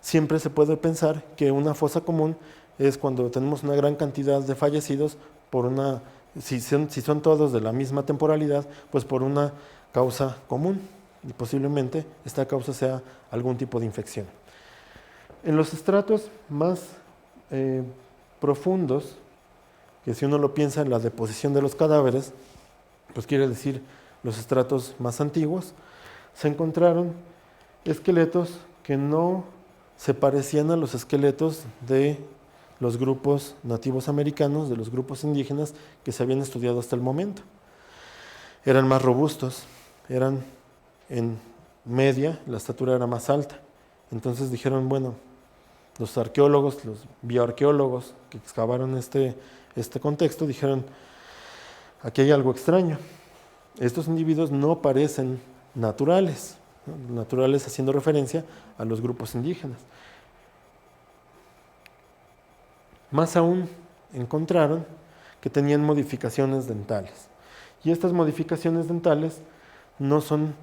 siempre se puede pensar que una fosa común es cuando tenemos una gran cantidad de fallecidos por una, si son todos de la misma temporalidad, pues por una causa común, y posiblemente esta causa sea algún tipo de infección. En los estratos más profundos, que si uno lo piensa en la deposición de los cadáveres, pues quiere decir los estratos más antiguos, se encontraron esqueletos que no se parecían a los esqueletos de los grupos nativos americanos, de los grupos indígenas que se habían estudiado hasta el momento. Eran más robustos, eran en media, la estatura era más alta. Entonces dijeron, bueno, los arqueólogos, los bioarqueólogos que excavaron este contexto, dijeron, aquí hay algo extraño. Estos individuos no parecen naturales, ¿no? Naturales haciendo referencia a los grupos indígenas. Más aún, encontraron que tenían modificaciones dentales. Y estas modificaciones dentales no son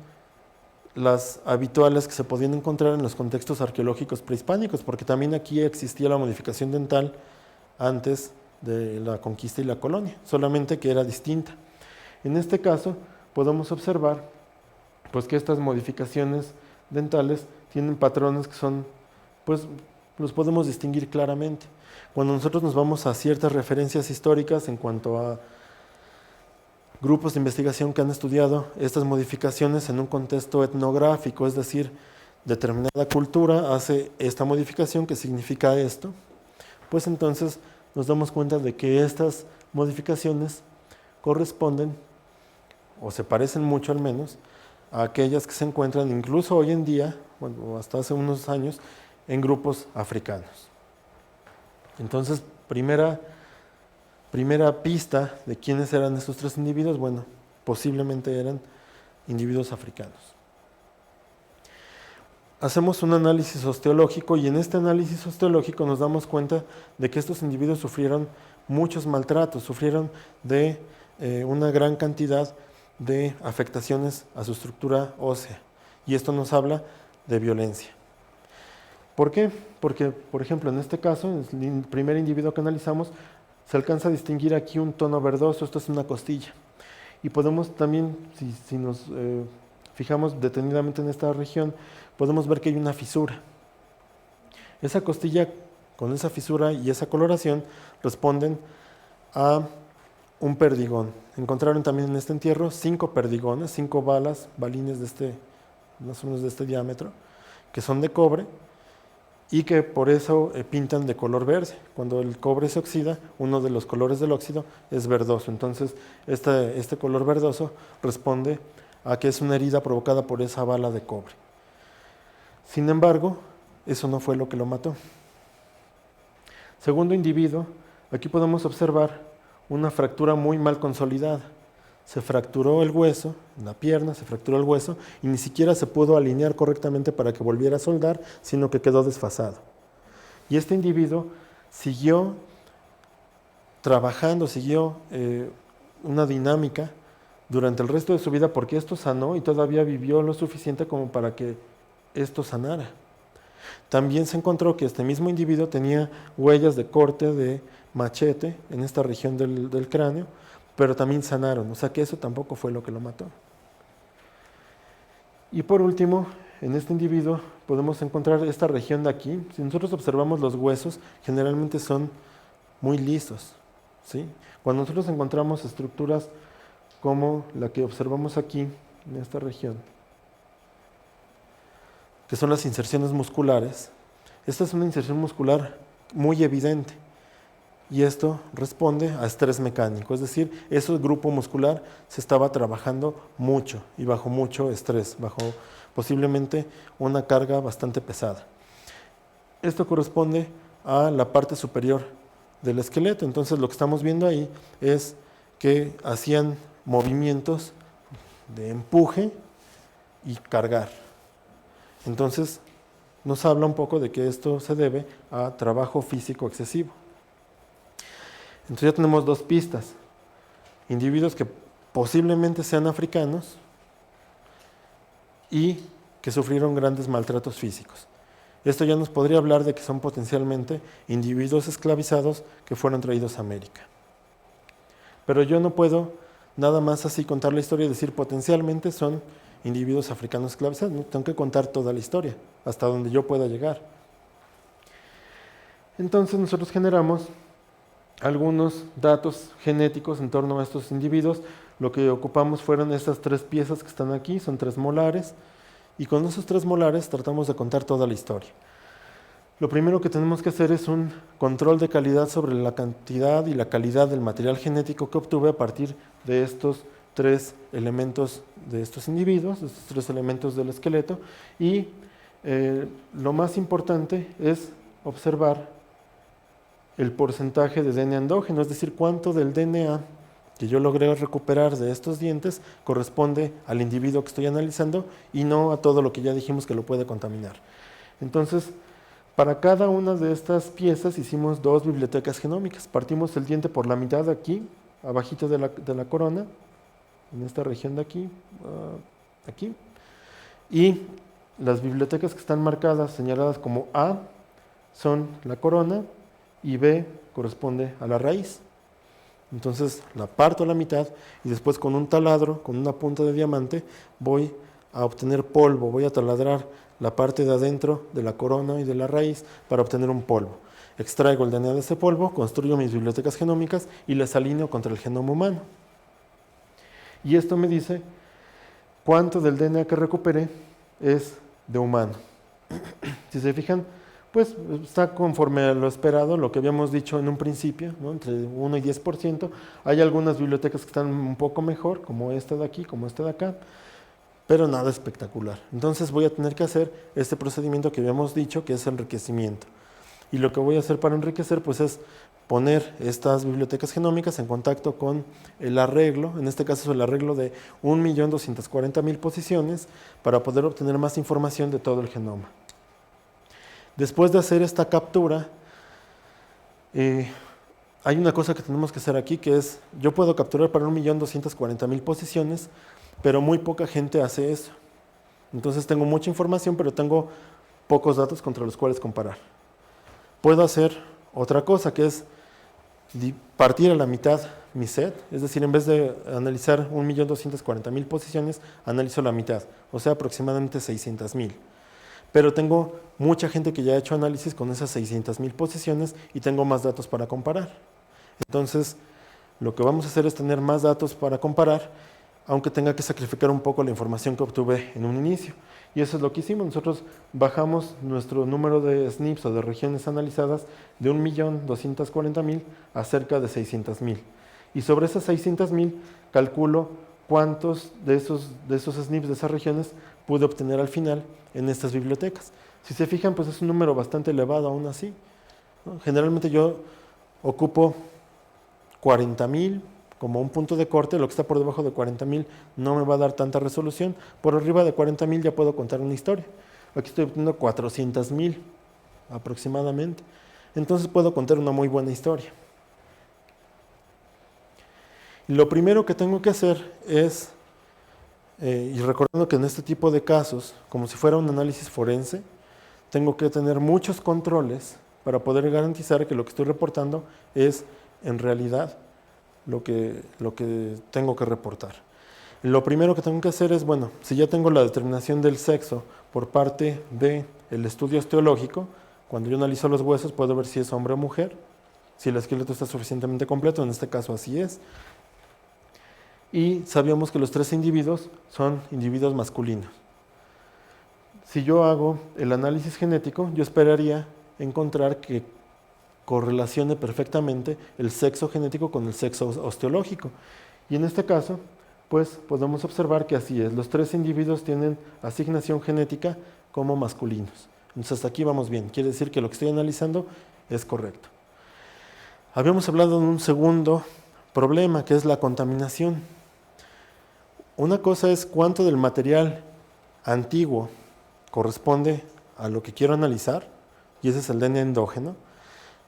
las habituales que se podían encontrar en los contextos arqueológicos prehispánicos, porque también aquí existía la modificación dental antes de la conquista y la colonia, solamente que era distinta. En este caso, podemos observar pues, que estas modificaciones dentales tienen patrones que son, pues, los podemos distinguir claramente. Cuando nosotros nos vamos a ciertas referencias históricas en cuanto a grupos de investigación que han estudiado estas modificaciones en un contexto etnográfico, es decir, determinada cultura hace esta modificación que significa esto, pues entonces nos damos cuenta de que estas modificaciones corresponden, o se parecen mucho al menos, a aquellas que se encuentran incluso hoy en día, bueno, hasta hace unos años, en grupos africanos. Entonces, primera pista de quiénes eran estos tres individuos, bueno, posiblemente eran individuos africanos. Hacemos un análisis osteológico y en este análisis osteológico nos damos cuenta de que estos individuos sufrieron muchos maltratos, sufrieron de una gran cantidad de afectaciones a su estructura ósea. Y esto nos habla de violencia. ¿Por qué? Porque, por ejemplo, en este caso, en el primer individuo que analizamos, se alcanza a distinguir aquí un tono verdoso, esto es una costilla. Y podemos también, si nos fijamos detenidamente en esta región, podemos ver que hay una fisura. Esa costilla con esa fisura y esa coloración responden a un perdigón. Encontraron también en este entierro 5 perdigones, 5 balines más o menos de este diámetro, que son de cobre y que por eso pintan de color verde. Cuando el cobre se oxida, uno de los colores del óxido es verdoso. Entonces, este color verdoso responde a que es una herida provocada por esa bala de cobre. Sin embargo, eso no fue lo que lo mató. Segundo individuo, aquí podemos observar una fractura muy mal consolidada. Se fracturó el hueso, la pierna, se fracturó el hueso y ni siquiera se pudo alinear correctamente para que volviera a soldar, sino que quedó desfasado. Y este individuo siguió trabajando, siguió una dinámica durante el resto de su vida porque esto sanó y todavía vivió lo suficiente como para que esto sanara. También se encontró que este mismo individuo tenía huellas de corte de machete en esta región del cráneo, pero también sanaron, o sea que eso tampoco fue lo que lo mató. Y por último, en este individuo podemos encontrar esta región de aquí. Si nosotros observamos los huesos, generalmente son muy lisos, ¿sí? Cuando nosotros encontramos estructuras como la que observamos aquí, en esta región, que son las inserciones musculares, esta es una inserción muscular muy evidente, y esto responde a estrés mecánico, es decir, ese grupo muscular se estaba trabajando mucho y bajo mucho estrés, bajo posiblemente una carga bastante pesada. Esto corresponde a la parte superior del esqueleto, entonces lo que estamos viendo ahí es que hacían movimientos de empuje y cargar. Entonces nos habla un poco de que esto se debe a trabajo físico excesivo. Entonces ya tenemos dos pistas: individuos que posiblemente sean africanos y que sufrieron grandes maltratos físicos. Esto ya nos podría hablar de que son potencialmente individuos esclavizados que fueron traídos a América. Pero yo no puedo nada más así contar la historia y decir potencialmente son individuos africanos esclavizados. No, tengo que contar toda la historia, hasta donde yo pueda llegar. Entonces nosotros generamos algunos datos genéticos en torno a estos individuos. Lo que ocupamos fueron estas 3 piezas que están aquí, son 3 molares, y con esos 3 molares tratamos de contar toda la historia. Lo primero que tenemos que hacer es un control de calidad sobre la cantidad y la calidad del material genético que obtuve a partir de estos 3 elementos de estos individuos, de estos 3 elementos del esqueleto, y lo más importante es observar el porcentaje de DNA endógeno, es decir, cuánto del DNA que yo logré recuperar de estos dientes corresponde al individuo que estoy analizando y no a todo lo que ya dijimos que lo puede contaminar. Entonces, para cada una de estas piezas hicimos 2 bibliotecas genómicas. Partimos el diente por la mitad aquí, abajito de la corona, en esta región de aquí, aquí, y las bibliotecas que están marcadas, señaladas como A, son la corona, y B corresponde a la raíz. Entonces la parto a la mitad y después con un taladro, con una punta de diamante, voy a obtener polvo, voy a taladrar la parte de adentro de la corona y de la raíz para obtener un polvo. Extraigo el DNA de ese polvo, construyo mis bibliotecas genómicas y las alineo contra el genoma humano. Y esto me dice cuánto del DNA que recuperé es de humano. Si se fijan, pues está conforme a lo esperado, lo que habíamos dicho en un principio, ¿no? Entre 1 y 10%. Hay algunas bibliotecas que están un poco mejor, como esta de aquí, como esta de acá, pero nada espectacular. Entonces voy a tener que hacer este procedimiento que habíamos dicho, que es enriquecimiento. Y lo que voy a hacer para enriquecer, pues es poner estas bibliotecas genómicas en contacto con el arreglo, en este caso es el arreglo de 1.240.000 posiciones, para poder obtener más información de todo el genoma. Después de hacer esta captura, hay una cosa que tenemos que hacer aquí, que es, yo puedo capturar para 1.240.000 posiciones, pero muy poca gente hace eso. Entonces tengo mucha información, pero tengo pocos datos contra los cuales comparar. Puedo hacer otra cosa, que es partir a la mitad mi set, es decir, en vez de analizar 1.240.000 posiciones, analizo la mitad, o sea, aproximadamente 600.000. Pero tengo mucha gente que ya ha hecho análisis con esas 600.000 posiciones y tengo más datos para comparar. Entonces, lo que vamos a hacer es tener más datos para comparar, aunque tenga que sacrificar un poco la información que obtuve en un inicio. Y eso es lo que hicimos. Nosotros bajamos nuestro número de SNPs o de regiones analizadas de 1.240.000 a cerca de 600.000. Y sobre esas 600.000 calculo cuántos de esos SNPs de esas regiones pude obtener al final en estas bibliotecas. Si se fijan, pues es un número bastante elevado aún así, ¿no? Generalmente yo ocupo 40.000 como un punto de corte, lo que está por debajo de 40.000 no me va a dar tanta resolución, por arriba de 40.000 ya puedo contar una historia. Aquí estoy obteniendo 400.000 aproximadamente, entonces puedo contar una muy buena historia. Y lo primero que tengo que hacer es, y recordando que en este tipo de casos, como si fuera un análisis forense, tengo que tener muchos controles para poder garantizar que lo que estoy reportando es en realidad lo que tengo que reportar. Lo primero que tengo que hacer es, bueno, si ya tengo la determinación del sexo por parte del estudio osteológico, cuando yo analizo los huesos puedo ver si es hombre o mujer, si el esqueleto está suficientemente completo, en este caso así es. Y sabíamos que los 3 individuos son individuos masculinos. Si yo hago el análisis genético, yo esperaría encontrar que correlacione perfectamente el sexo genético con el sexo osteológico. Y en este caso, pues podemos observar que así es. Los 3 individuos tienen asignación genética como masculinos. Entonces hasta aquí vamos bien. Quiere decir que lo que estoy analizando es correcto. Habíamos hablado de un segundo problema, que es la contaminación. Una cosa es cuánto del material antiguo corresponde a lo que quiero analizar, y ese es el DNA endógeno,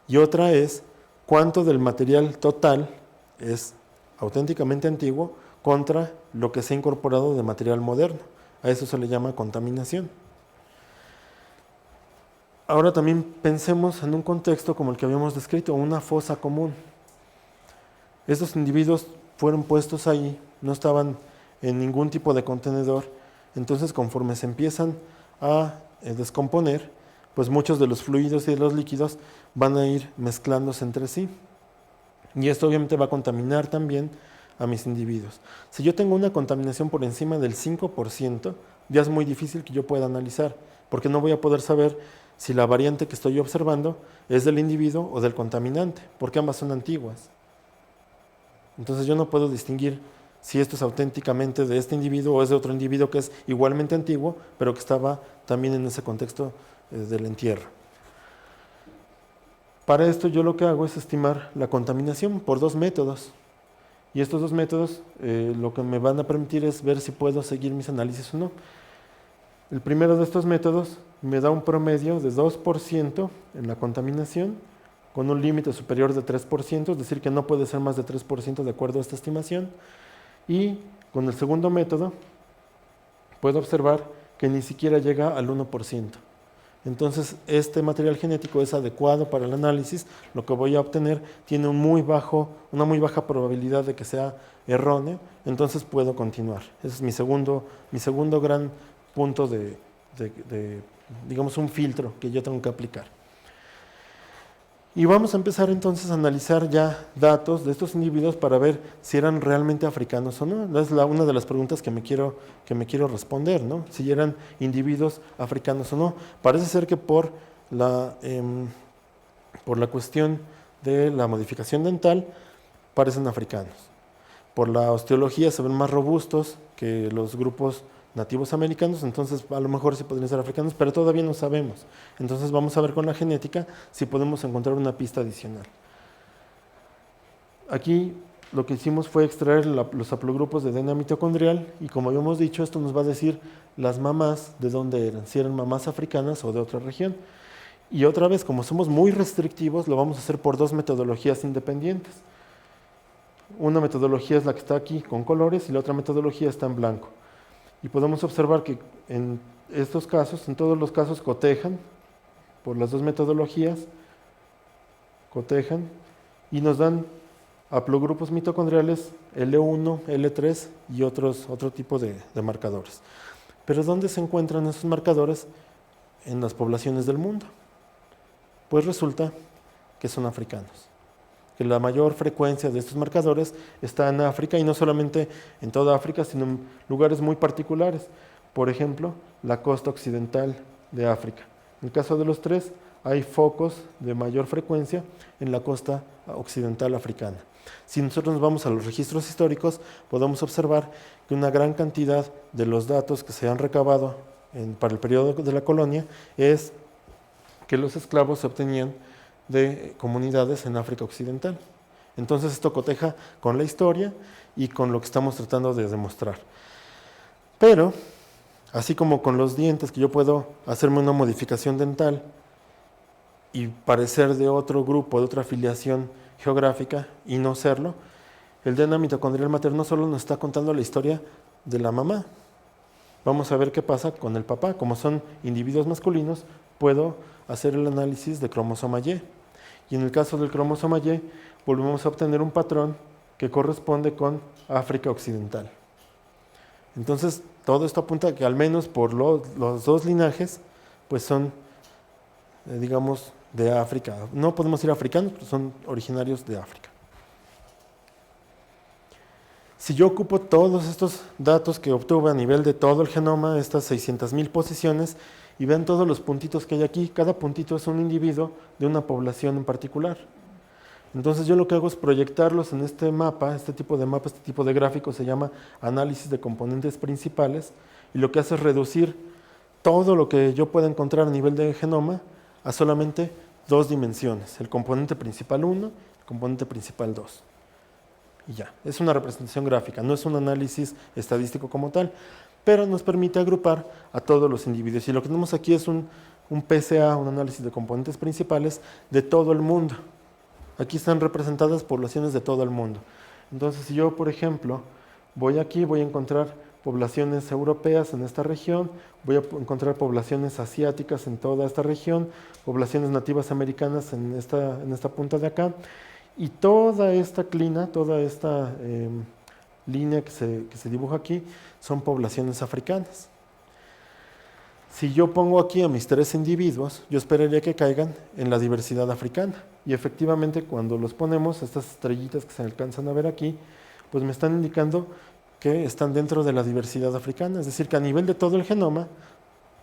y otra es cuánto del material total es auténticamente antiguo contra lo que se ha incorporado de material moderno. A eso se le llama contaminación. Ahora también pensemos en un contexto como el que habíamos descrito, una fosa común. Estos individuos fueron puestos ahí, no estaban en ningún tipo de contenedor, entonces conforme se empiezan a descomponer, pues muchos de los fluidos y de los líquidos van a ir mezclándose entre sí. Y esto obviamente va a contaminar también a mis individuos. Si yo tengo una contaminación por encima del 5%, ya es muy difícil que yo pueda analizar, porque no voy a poder saber si la variante que estoy observando es del individuo o del contaminante, porque ambas son antiguas. Entonces yo no puedo distinguir si esto es auténticamente de este individuo o es de otro individuo que es igualmente antiguo, pero que estaba también en ese contexto del entierro. Para esto yo lo que hago es estimar la contaminación por 2 métodos. Y estos 2 métodos lo que me van a permitir es ver si puedo seguir mis análisis o no. El primero de estos métodos me da un promedio de 2% en la contaminación, con un límite superior de 3%, es decir, que no puede ser más de 3% de acuerdo a esta estimación. Y con el segundo método puedo observar que ni siquiera llega al 1%. Entonces este material genético es adecuado para el análisis, lo que voy a obtener tiene una muy baja probabilidad de que sea erróneo, entonces puedo continuar. Ese es mi segundo gran punto digamos, un filtro que yo tengo que aplicar. Y vamos a empezar entonces a analizar ya datos de estos individuos para ver si eran realmente africanos o no. Es una de las preguntas que me quiero responder, ¿no? Si eran individuos africanos o no. Parece ser que por la cuestión de la modificación dental parecen africanos. Por la osteología se ven más robustos que los grupos nativos americanos, entonces a lo mejor sí podrían ser africanos, pero todavía no sabemos. Entonces vamos a ver con la genética si podemos encontrar una pista adicional. Aquí lo que hicimos fue extraer los haplogrupos de DNA mitocondrial y como habíamos dicho, esto nos va a decir las mamás de dónde eran, si eran mamás africanas o de otra región. Y otra vez, como somos muy restrictivos, lo vamos a hacer por 2 metodologías independientes. Una metodología es la que está aquí con colores y la otra metodología está en blanco. Y podemos observar que en estos casos, en todos los casos cotejan por las 2 metodologías, cotejan y nos dan haplogrupos mitocondriales L1, L3 y otro tipo de marcadores. Pero ¿dónde se encuentran esos marcadores? En las poblaciones del mundo. Pues resulta que son africanos. Que la mayor frecuencia de estos marcadores está en África y no solamente en toda África, sino en lugares muy particulares. Por ejemplo, la costa occidental de África. En el caso de los 3, hay focos de mayor frecuencia en la costa occidental africana. Si nosotros nos vamos a los registros históricos, podemos observar que una gran cantidad de los datos que se han recabado para el periodo de la colonia es que los esclavos se obtenían de comunidades en África Occidental. Entonces esto coteja con la historia y con lo que estamos tratando de demostrar. Pero, así como con los dientes, que yo puedo hacerme una modificación dental y parecer de otro grupo, de otra afiliación geográfica y no serlo, el DNA mitocondrial materno solo nos está contando la historia de la mamá. Vamos a ver qué pasa con el papá. Como son individuos masculinos, puedo hacer el análisis de cromosoma Y. Y en el caso del cromosoma Y, volvemos a obtener un patrón que corresponde con África Occidental. Entonces, todo esto apunta a que al menos por los 2 linajes, pues son, digamos, de África. No podemos ir africanos, pero son originarios de África. Si yo ocupo todos estos datos que obtuve a nivel de todo el genoma, estas 600,000 posiciones, y vean todos los puntitos que hay aquí. Cada puntito es un individuo de una población en particular. Entonces yo lo que hago es proyectarlos en este mapa, este tipo de gráfico se llama análisis de componentes principales, y lo que hace es reducir todo lo que yo pueda encontrar a nivel de genoma a solamente dos dimensiones, el componente principal 1, el componente principal 2. Y ya, es una representación gráfica, no es un análisis estadístico como tal, pero nos permite agrupar a todos los individuos. Y lo que tenemos aquí es un PSA, un análisis de componentes principales de todo el mundo. Aquí están representadas poblaciones de todo el mundo. Entonces, si yo, por ejemplo, voy aquí, voy a encontrar poblaciones europeas en esta región, voy a encontrar poblaciones asiáticas en toda esta región, poblaciones nativas americanas en esta punta de acá, y toda esta clina, toda esta línea que se dibuja aquí, son poblaciones africanas. Si yo pongo aquí a mis 3 individuos, yo esperaría que caigan en la diversidad africana. Y efectivamente, cuando los ponemos, estas estrellitas que se alcanzan a ver aquí, pues me están indicando que están dentro de la diversidad africana. Es decir, que a nivel de todo el genoma,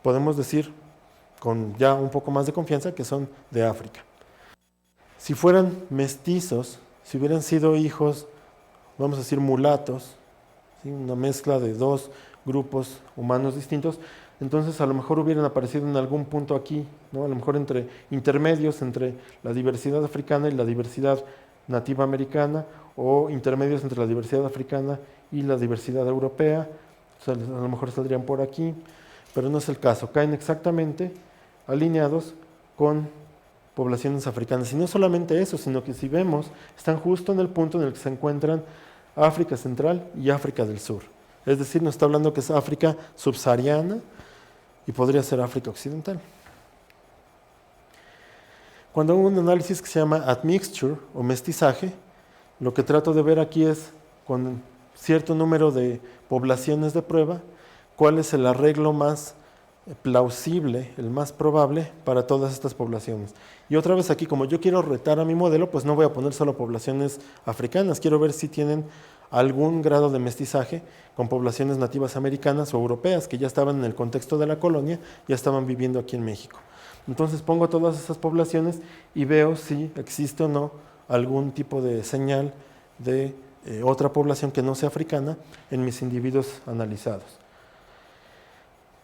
podemos decir con ya un poco más de confianza que son de África. Si fueran mestizos, si hubieran sido hijos, vamos a decir mulatos, ¿sí? Una mezcla de 2 grupos humanos distintos, entonces a lo mejor hubieran aparecido en algún punto aquí, ¿no? A lo mejor entre intermedios entre la diversidad africana y la diversidad nativa americana, o intermedios entre la diversidad africana y la diversidad europea, o sea, a lo mejor saldrían por aquí, pero no es el caso, caen exactamente alineados con poblaciones africanas. Y no solamente eso, sino que si vemos, están justo en el punto en el que se encuentran África Central y África del Sur. Es decir, nos está hablando que es África subsahariana y podría ser África Occidental. Cuando hago un análisis que se llama admixture o mestizaje, lo que trato de ver aquí es, con cierto número de poblaciones de prueba, cuál es el arreglo más plausible, el más probable para todas estas poblaciones. Y otra vez aquí, como yo quiero retar a mi modelo, pues no voy a poner solo poblaciones africanas, quiero ver si tienen algún grado de mestizaje con poblaciones nativas americanas o europeas que ya estaban en el contexto de la colonia, ya estaban viviendo aquí en México. Entonces pongo todas esas poblaciones y veo si existe o no algún tipo de señal de otra población que no sea africana en mis individuos analizados.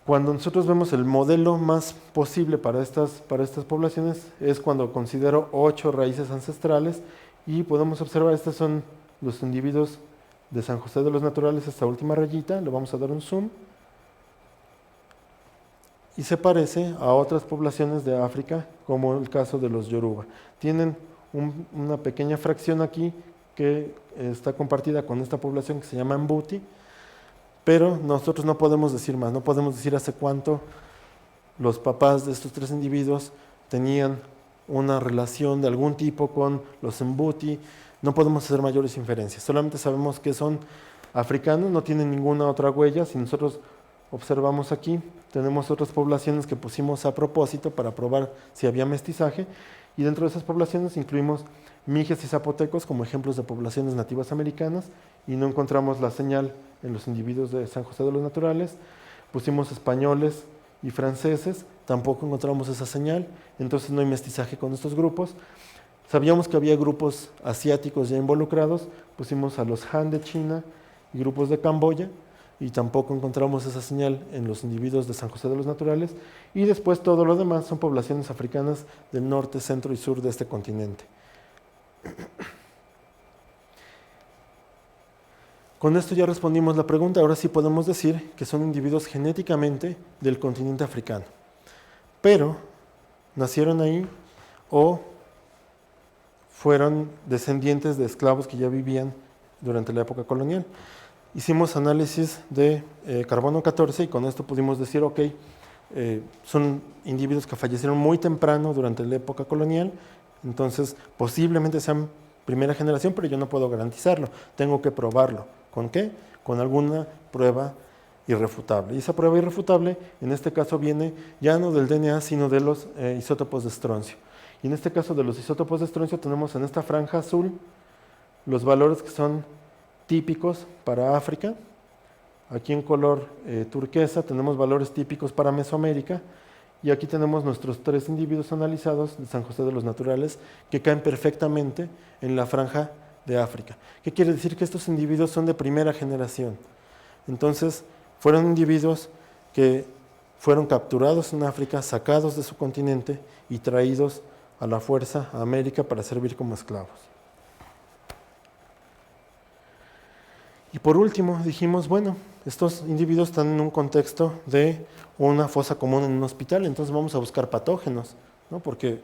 Cuando nosotros vemos el modelo más posible para estas poblaciones es cuando considero 8 raíces ancestrales y podemos observar, estos son los individuos de San José de los Naturales, esta última rayita, le vamos a dar un zoom, y se parece a otras poblaciones de África, como el caso de los Yoruba. Tienen una pequeña fracción aquí que está compartida con esta población que se llama Mbuti, pero nosotros no podemos decir más, no podemos decir hace cuánto los papás de estos 3 individuos tenían una relación de algún tipo con los Mbuti, no podemos hacer mayores inferencias, solamente sabemos que son africanos, no tienen ninguna otra huella. Si nosotros observamos aquí, tenemos otras poblaciones que pusimos a propósito para probar si había mestizaje, y dentro de esas poblaciones incluimos mijes y zapotecos como ejemplos de poblaciones nativas americanas, y no encontramos la señal en los individuos de San José de los Naturales. Pusimos españoles y franceses, tampoco encontramos esa señal, entonces no hay mestizaje con estos grupos. Sabíamos que había grupos asiáticos ya involucrados, pusimos a los Han de China y grupos de Camboya, y tampoco encontramos esa señal en los individuos de San José de los Naturales, y después todo lo demás son poblaciones africanas del norte, centro y sur de este continente. Con esto ya respondimos la pregunta, ahora sí podemos decir que son individuos genéticamente del continente africano, pero nacieron ahí o fueron descendientes de esclavos que ya vivían durante la época colonial. Hicimos análisis de carbono 14 y con esto pudimos decir, ok, son individuos que fallecieron muy temprano durante la época colonial, entonces posiblemente sean primera generación, pero yo no puedo garantizarlo, tengo que probarlo. ¿Con qué? Con alguna prueba irrefutable. Y esa prueba irrefutable, en este caso, viene ya no del DNA, sino de los isótopos de estroncio. Y en este caso de los isótopos de estroncio tenemos en esta franja azul los valores que son típicos para África. Aquí en color turquesa tenemos valores típicos para Mesoamérica, Y aquí tenemos nuestros 3 individuos analizados de San José de los Naturales que caen perfectamente en la franja de África. ¿Qué quiere decir? Que estos individuos son de primera generación. Entonces, fueron individuos que fueron capturados en África, sacados de su continente y traídos a la fuerza a América para servir como esclavos. Y por último dijimos, bueno, estos individuos están en un contexto de una fosa común en un hospital, entonces vamos a buscar patógenos, ¿no? Porque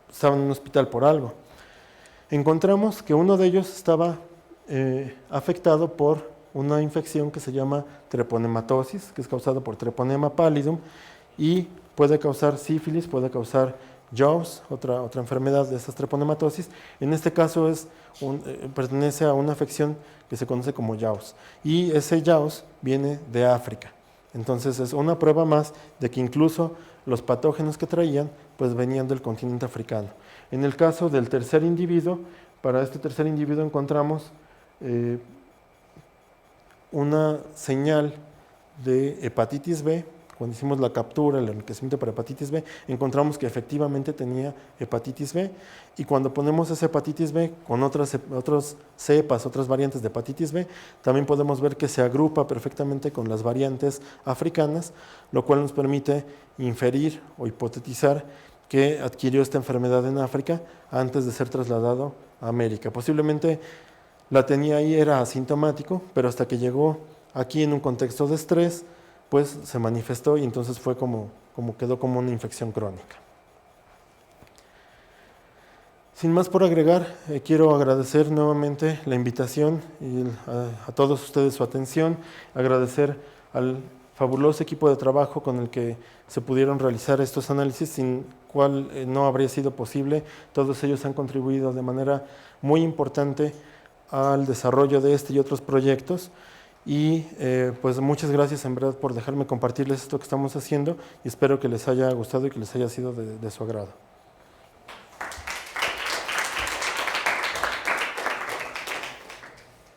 estaban en un hospital por algo. Encontramos que uno de ellos estaba afectado por una infección que se llama treponematosis, que es causada por Treponema pallidum, y puede causar sífilis, puede causar JAWS, otra enfermedad de esas treponematosis. En este caso pertenece a una afección que se conoce como JAWS, y ese JAWS viene de África. Entonces es una prueba más de que incluso los patógenos que traían pues venían del continente africano. En el caso del tercer individuo, para este tercer individuo encontramos una señal de hepatitis B. Cuando hicimos la captura, el enriquecimiento para hepatitis B, encontramos que efectivamente tenía hepatitis B, y cuando ponemos esa hepatitis B con otras cepas, otras variantes de hepatitis B, también podemos ver que se agrupa perfectamente con las variantes africanas, lo cual nos permite inferir o hipotetizar que adquirió esta enfermedad en África antes de ser trasladado a América. Posiblemente la tenía ahí, era asintomático, pero hasta que llegó aquí en un contexto de estrés, pues se manifestó y entonces fue quedó como una infección crónica. Sin más por agregar, quiero agradecer nuevamente la invitación y a todos ustedes su atención, agradecer al fabuloso equipo de trabajo con el que se pudieron realizar estos análisis, sin cual no habría sido posible. Todos ellos han contribuido de manera muy importante al desarrollo de este y otros proyectos. Y pues muchas gracias en verdad por dejarme compartirles esto que estamos haciendo, y espero que les haya gustado y que les haya sido de su agrado.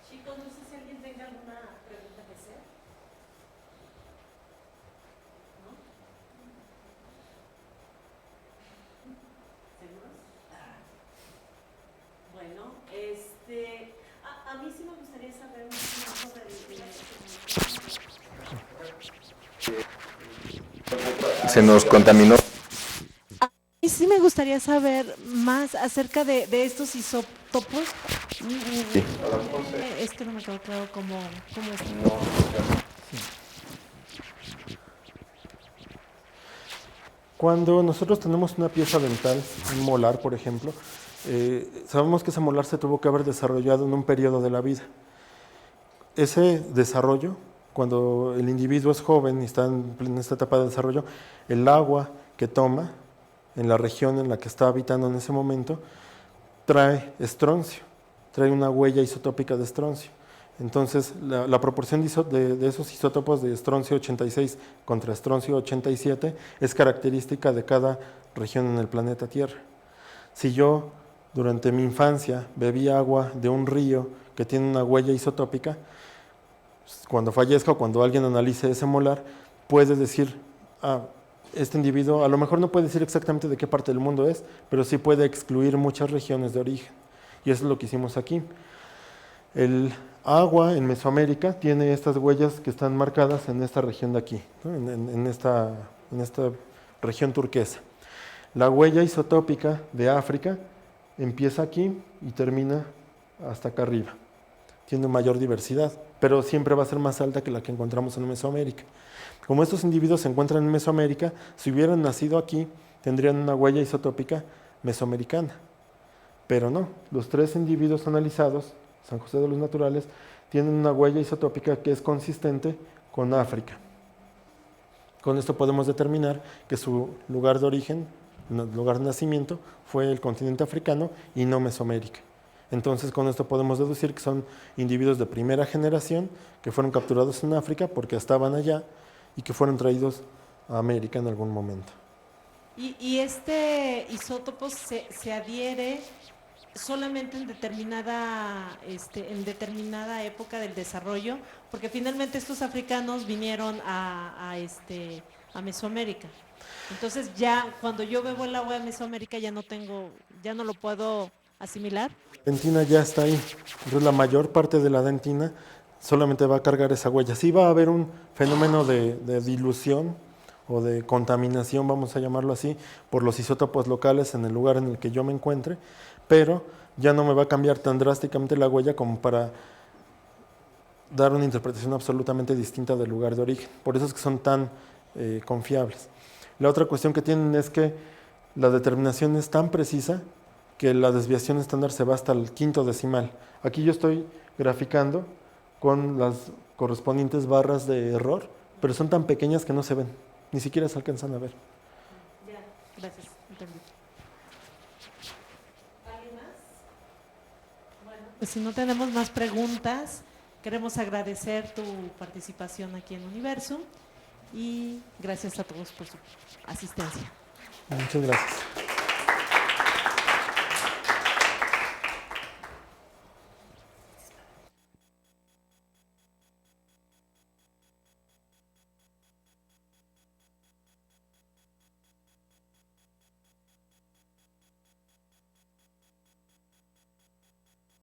Chicos, no sé si alguien tenga alguna pregunta que hacer. ¿No? ¿Seguros? Bueno, a mí sí me gustaría saber un poco más sobre Se nos contaminó. Y sí me gustaría saber más acerca de estos isótopos. Sí. Esto no me quedó claro cómo es. Cuando nosotros tenemos una pieza dental, un molar por ejemplo, sabemos que ese molar se tuvo que haber desarrollado en un periodo de la vida. Ese desarrollo, cuando el individuo es joven y está en esta etapa de desarrollo, el agua que toma en la región en la que está habitando en ese momento trae estroncio, trae una huella isotópica de estroncio. Entonces, la proporción de esos isótopos de estroncio 86 contra estroncio 87 es característica de cada región en el planeta Tierra. Si yo, durante mi infancia, bebí agua de un río que tiene una huella isotópica, cuando fallezca o cuando alguien analice ese molar, puede decir, este individuo a lo mejor no puede decir exactamente de qué parte del mundo es, pero sí puede excluir muchas regiones de origen. Y eso es lo que hicimos aquí. El agua en Mesoamérica tiene estas huellas que están marcadas en esta región de aquí, ¿no? en esta región turquesa. La huella isotópica de África empieza aquí y termina hasta acá arriba. Tiene mayor diversidad, pero siempre va a ser más alta que la que encontramos en Mesoamérica. Como estos individuos se encuentran en Mesoamérica, si hubieran nacido aquí, tendrían una huella isotópica mesoamericana. Pero no, los 3 individuos analizados, San José de los Naturales, tienen una huella isotópica que es consistente con África. Con esto podemos determinar que su lugar de origen, lugar de nacimiento, fue el continente africano y no Mesoamérica. Entonces, con esto podemos deducir que son individuos de primera generación que fueron capturados en África porque estaban allá y que fueron traídos a América en algún momento. ¿Y este isótopo se adhiere solamente en determinada época del desarrollo? Porque finalmente estos africanos vinieron a Mesoamérica. Entonces ya cuando yo bebo el agua de Mesoamérica ya no lo puedo asimilar. La dentina ya está ahí, entonces la mayor parte de la dentina solamente va a cargar esa huella. Sí va a haber un fenómeno de dilución o de contaminación, vamos a llamarlo así, por los isótopos locales en el lugar en el que yo me encuentre, pero ya no me va a cambiar tan drásticamente la huella como para dar una interpretación absolutamente distinta del lugar de origen. Por eso es que son tan confiables. La otra cuestión que tienen es que la determinación es tan precisa que la desviación estándar se va hasta el quinto decimal. Aquí yo estoy graficando con las correspondientes barras de error, pero son tan pequeñas que no se ven, ni siquiera se alcanzan a ver. Ya, gracias, entendí. ¿Alguien más? Bueno, pues si no tenemos más preguntas, queremos agradecer tu participación aquí en Universum y gracias a todos por su asistencia. Muchas gracias.